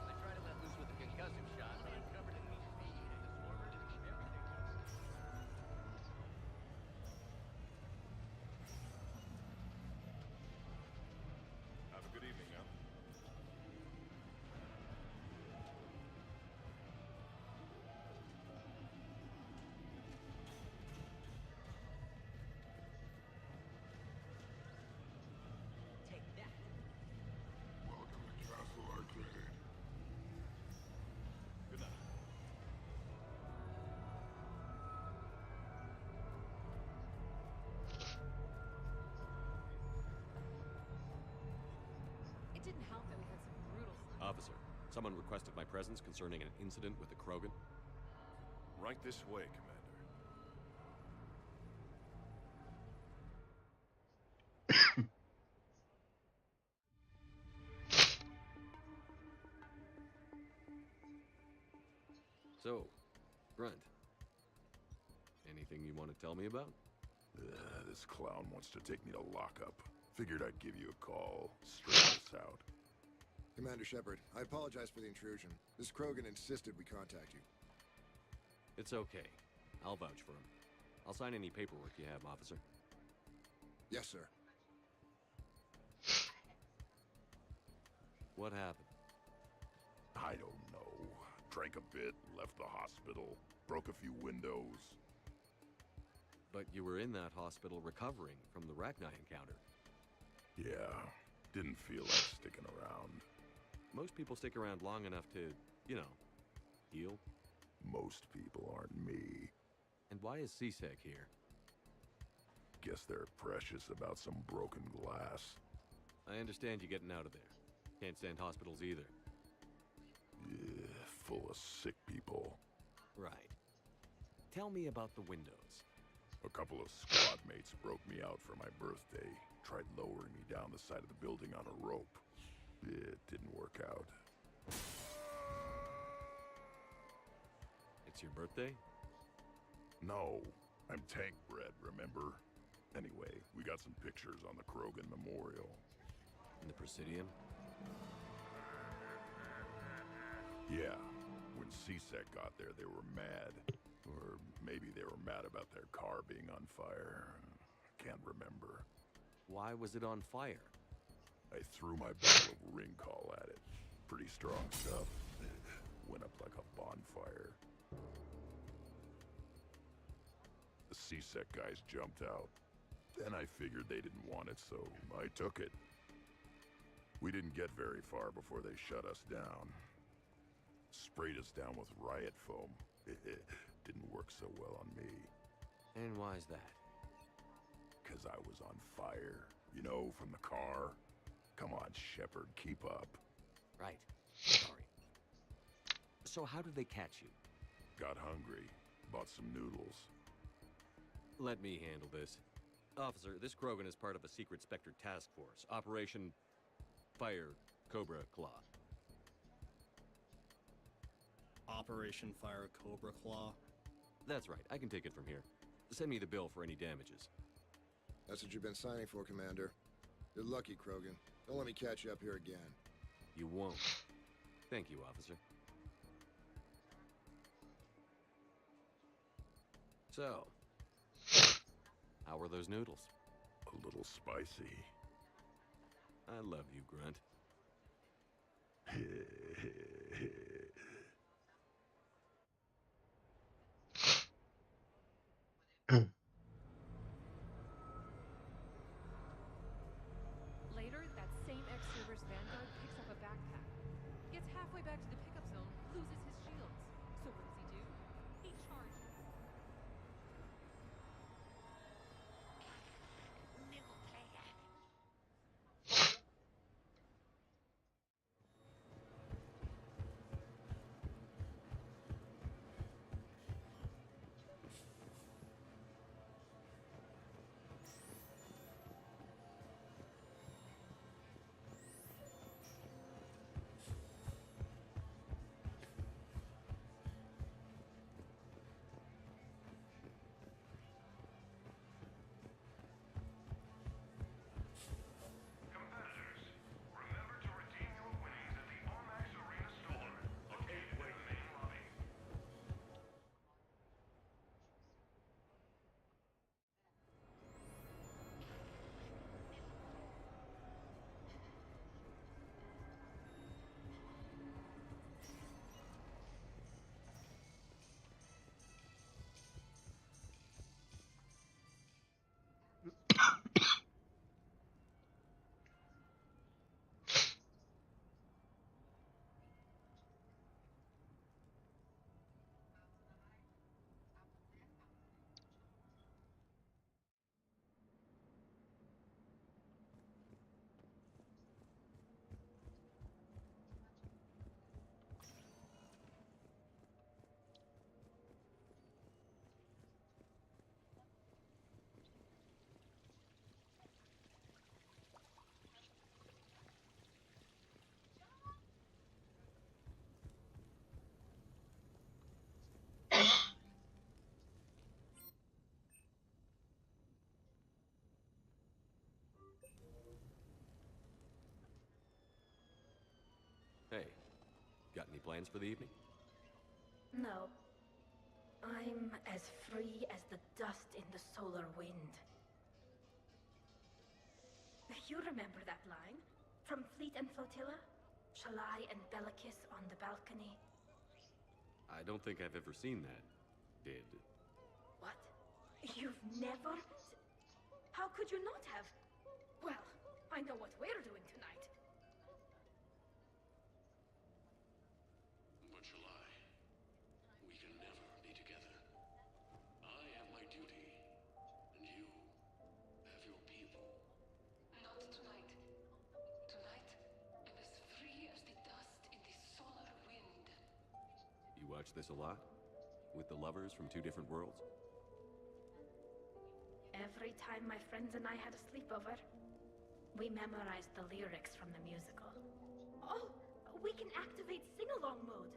I tried to let loose with a concussive shot, but I'm covered in meat feed and a swarmer. Everything looks Officer, someone requested my presence concerning an incident with the Krogan. Right this way, Commander. So, Grunt, anything you want to tell me about? This clown wants to take me to lockup. Figured I'd give you a call, straighten this out. Commander Shepard, I apologize for the intrusion. This Krogan insisted we contact you. It's okay. I'll vouch for him. I'll sign any paperwork you have, officer. Yes, sir. What happened? I don't know. Drank a bit, left the hospital, broke a few windows. But you were in that hospital recovering from the Rachni encounter. Yeah, didn't feel like sticking around. Most people stick around long enough to, you know, heal. Most people aren't me. And why is C-Sec here? Guess they're precious about some broken glass. I understand you getting out of there. Can't stand hospitals either. Yeah, full of sick people. Right. Tell me about the windows. A couple of squad mates broke me out for my birthday. Tried lowering me down the side of the building on a rope. It didn't work out. It's your birthday? No, I'm tank bred, remember? Anyway, we got some pictures on the Krogan Memorial. In the Presidium? Yeah, when C-Sec got there, they were mad. Or maybe they were mad about their car being on fire. Can't remember. Why was it on fire? I threw my bottle of ring call at it. Pretty strong stuff. Went up like a bonfire. The C-Sec guys jumped out. Then I figured they didn't want it, so I took it. We didn't get very far before they shut us down. Sprayed us down with riot foam. Didn't work so well on me. And why's that? 'Cause I was on fire. You know, from the car. Come on, Shepard, keep up. Right. Sorry. So how did they catch you? Got hungry. Bought some noodles. Let me handle this. Officer, this Krogan is part of a secret Spectre task force. Operation Fire Cobra Claw. Operation Fire Cobra Claw? That's right. I can take it from here. Send me the bill for any damages. That's what you've been signing for, Commander. You're lucky, Krogan. Don't let me catch you up here again. You won't. Thank you, officer. So, how were those noodles? A little spicy. I love you, Grunt. Later, that same ex-Cerberus Vanguard picks up a backpack. Gets halfway back to the pickup zone, loses his shields. So what does he do? He charges. Got any plans for the evening? No. I'm as free as the dust in the solar wind. You remember that line? From Fleet and Flotilla? Shalai and Bellicus on the balcony? I don't think I've ever seen that. Did... What? You've never... How could you not have? Well, I know what we're doing tonight. But Shalai, we can never be together. I have my duty, and you have your people. Not tonight. Tonight, I'm as free as the dust in the solar wind. You watch this a lot? With the lovers from two different worlds? Every time my friends and I had a sleepover, we memorized the lyrics from the musical. Oh, we can activate sing-along mode.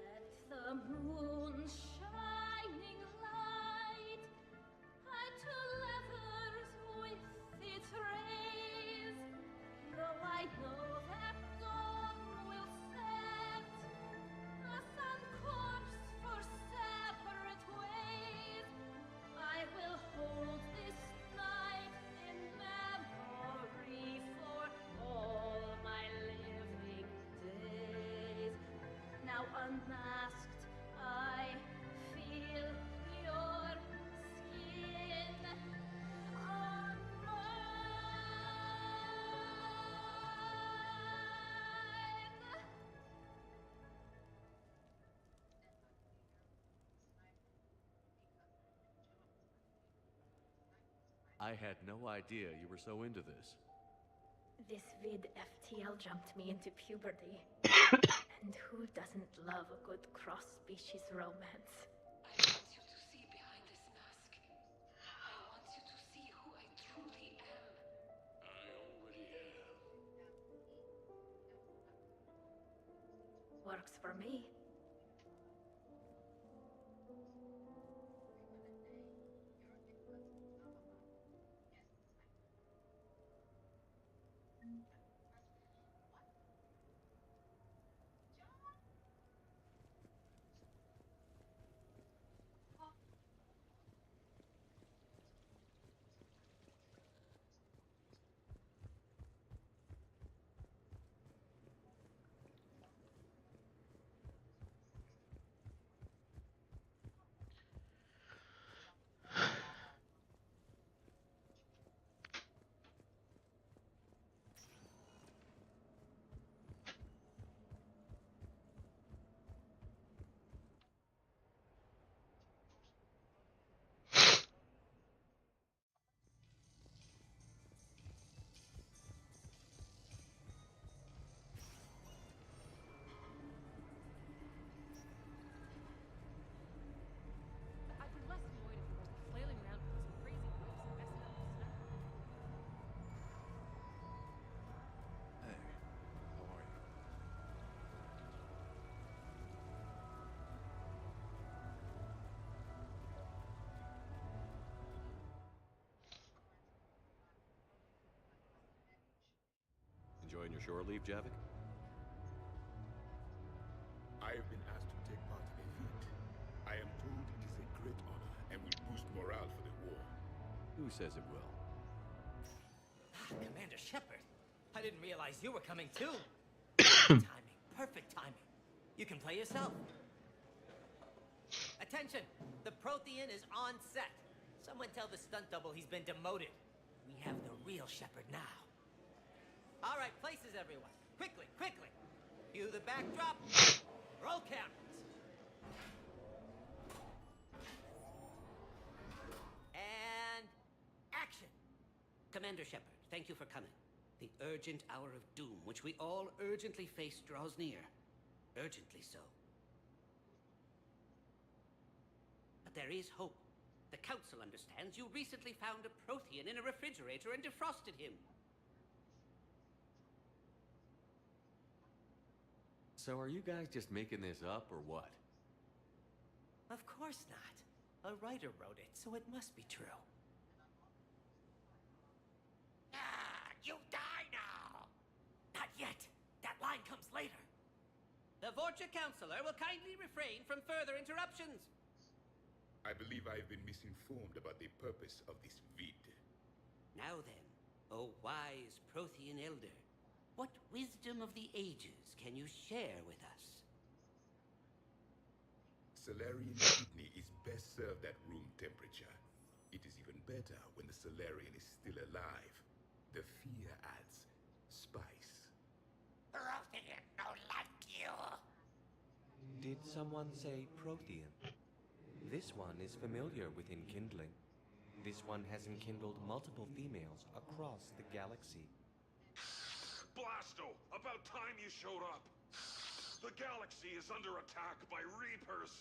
Let the moon shining light hide to lovers with its rays. Though I know that dawn will set us on course for separate ways, I will hold this night in memory for all my living days. Now unmasked, I feel your skin on mine. I had no idea you were so into this. This vid FTL jumped me into puberty. And who doesn't love a good cross-species romance? I want you to see behind this mask. I want you to see who I truly am. I already have. Works for me. I'd be less annoyed if he wasn't flailing around with those crazy ropes and messing up the snuff. Hey, how are you? Enjoying your shore leave, Javik? I have been asked to take part in a feat. I am told it is a great honor and will boost morale for the war. Who says it will? Commander Shepard, I didn't realize you were coming too. Timing, perfect timing. You can play yourself. Attention, the Prothean is on set. Someone tell the stunt double he's been demoted. We have the real Shepard now. All right, places everyone. Quickly, quickly. Cue the backdrop. Roll cameras. And action. Commander Shepard, thank you for coming. The urgent hour of doom, which we all urgently face, draws near. Urgently so. But there is hope. The Council understands you recently found a Prothean in a refrigerator and defrosted him. So are you guys just making this up, or what? Of course not. A writer wrote it, so it must be true. Ah, you die now! later. The Vorcha Counselor will kindly refrain from further interruptions. I believe I have been misinformed about the purpose of this vid. Now then, O wise Prothean Elder, what wisdom of the ages can you share with us? Salarian kidney is best served at room temperature. It is even better when the Salarian is still alive. The fear adds spice. Prothean don't like you. Did someone say Prothean? This one is familiar with enkindling. This one has enkindled multiple females across the galaxy. Blasto, about time you showed up. The galaxy is under attack by Reapers.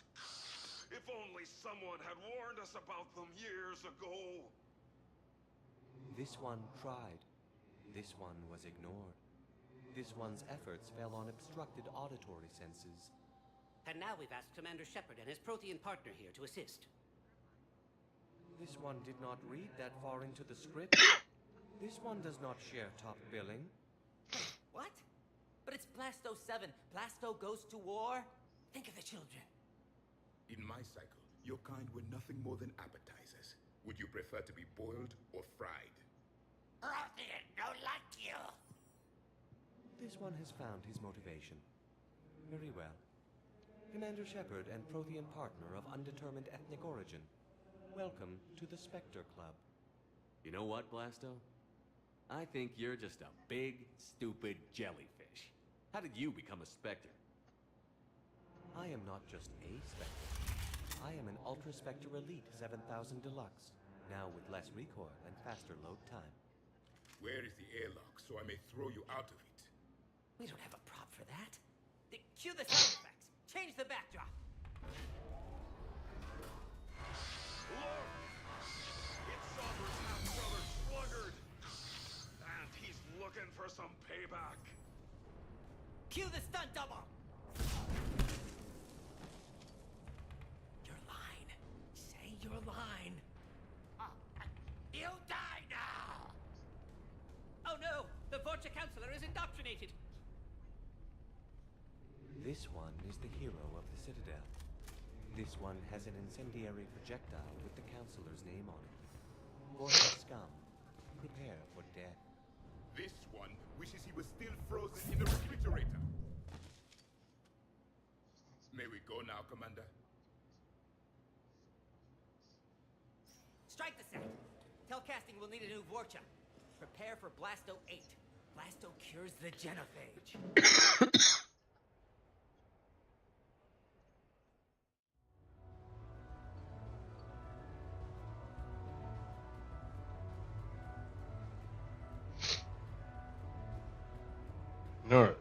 If only someone had warned us about them years ago. This one tried. This one was ignored. This one's efforts fell on obstructed auditory senses. And now we've asked Commander Shepard and his Prothean partner here to assist. This one did not read that far into the script. This one does not share top billing. What? But it's Blasto 7. Blasto goes to war? Think of the children. In my cycle, your kind were nothing more than appetizers. Would you prefer to be boiled or fried? Prothean don't like you. This one has found his motivation. Very well. Commander Shepard and Prothean partner of undetermined ethnic origin. Welcome to the Spectre Club. You know what, Blasto? I think you're just a big, stupid jellyfish. How did you become a Spectre? I am not just a Spectre. I am an Ultra Spectre Elite 7000 Deluxe, now with less recoil and faster load time. Where is the airlock so I may throw you out of it? We don't have a prop for that. Cue the sound effects. Change the backdrop. Look! It's Sombra's half-brother Sluggard! And he's looking for some payback. Cue the stunt double! Your line. Say your line. You die now! Oh no! The Vorcha Counselor is indoctrinated! This one is the hero of the Citadel. This one has an incendiary projectile with the Counselor's name on it. Vorcha scum, prepare for death. This one wishes he was still frozen in the refrigerator. May we go now, Commander? Strike the set. Telcasting will need a new Vorcha. Prepare for Blasto 8. Blasto cures the genophage. No.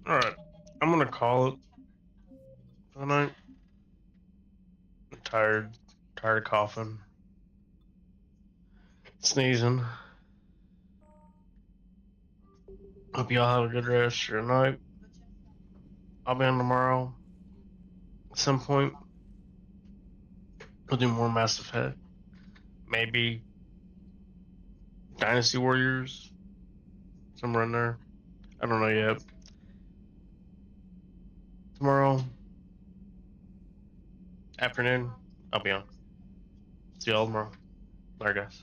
Alright, I'm gonna call it the night. I'm tired of coughing, sneezing. Hope y'all have a good rest of your night. I'll be on tomorrow at some point. We'll do more Mass Effect. Maybe Dynasty Warriors. Somewhere in there. I don't know yet. Tomorrow afternoon, I'll be on. See y'all tomorrow. Later, guys.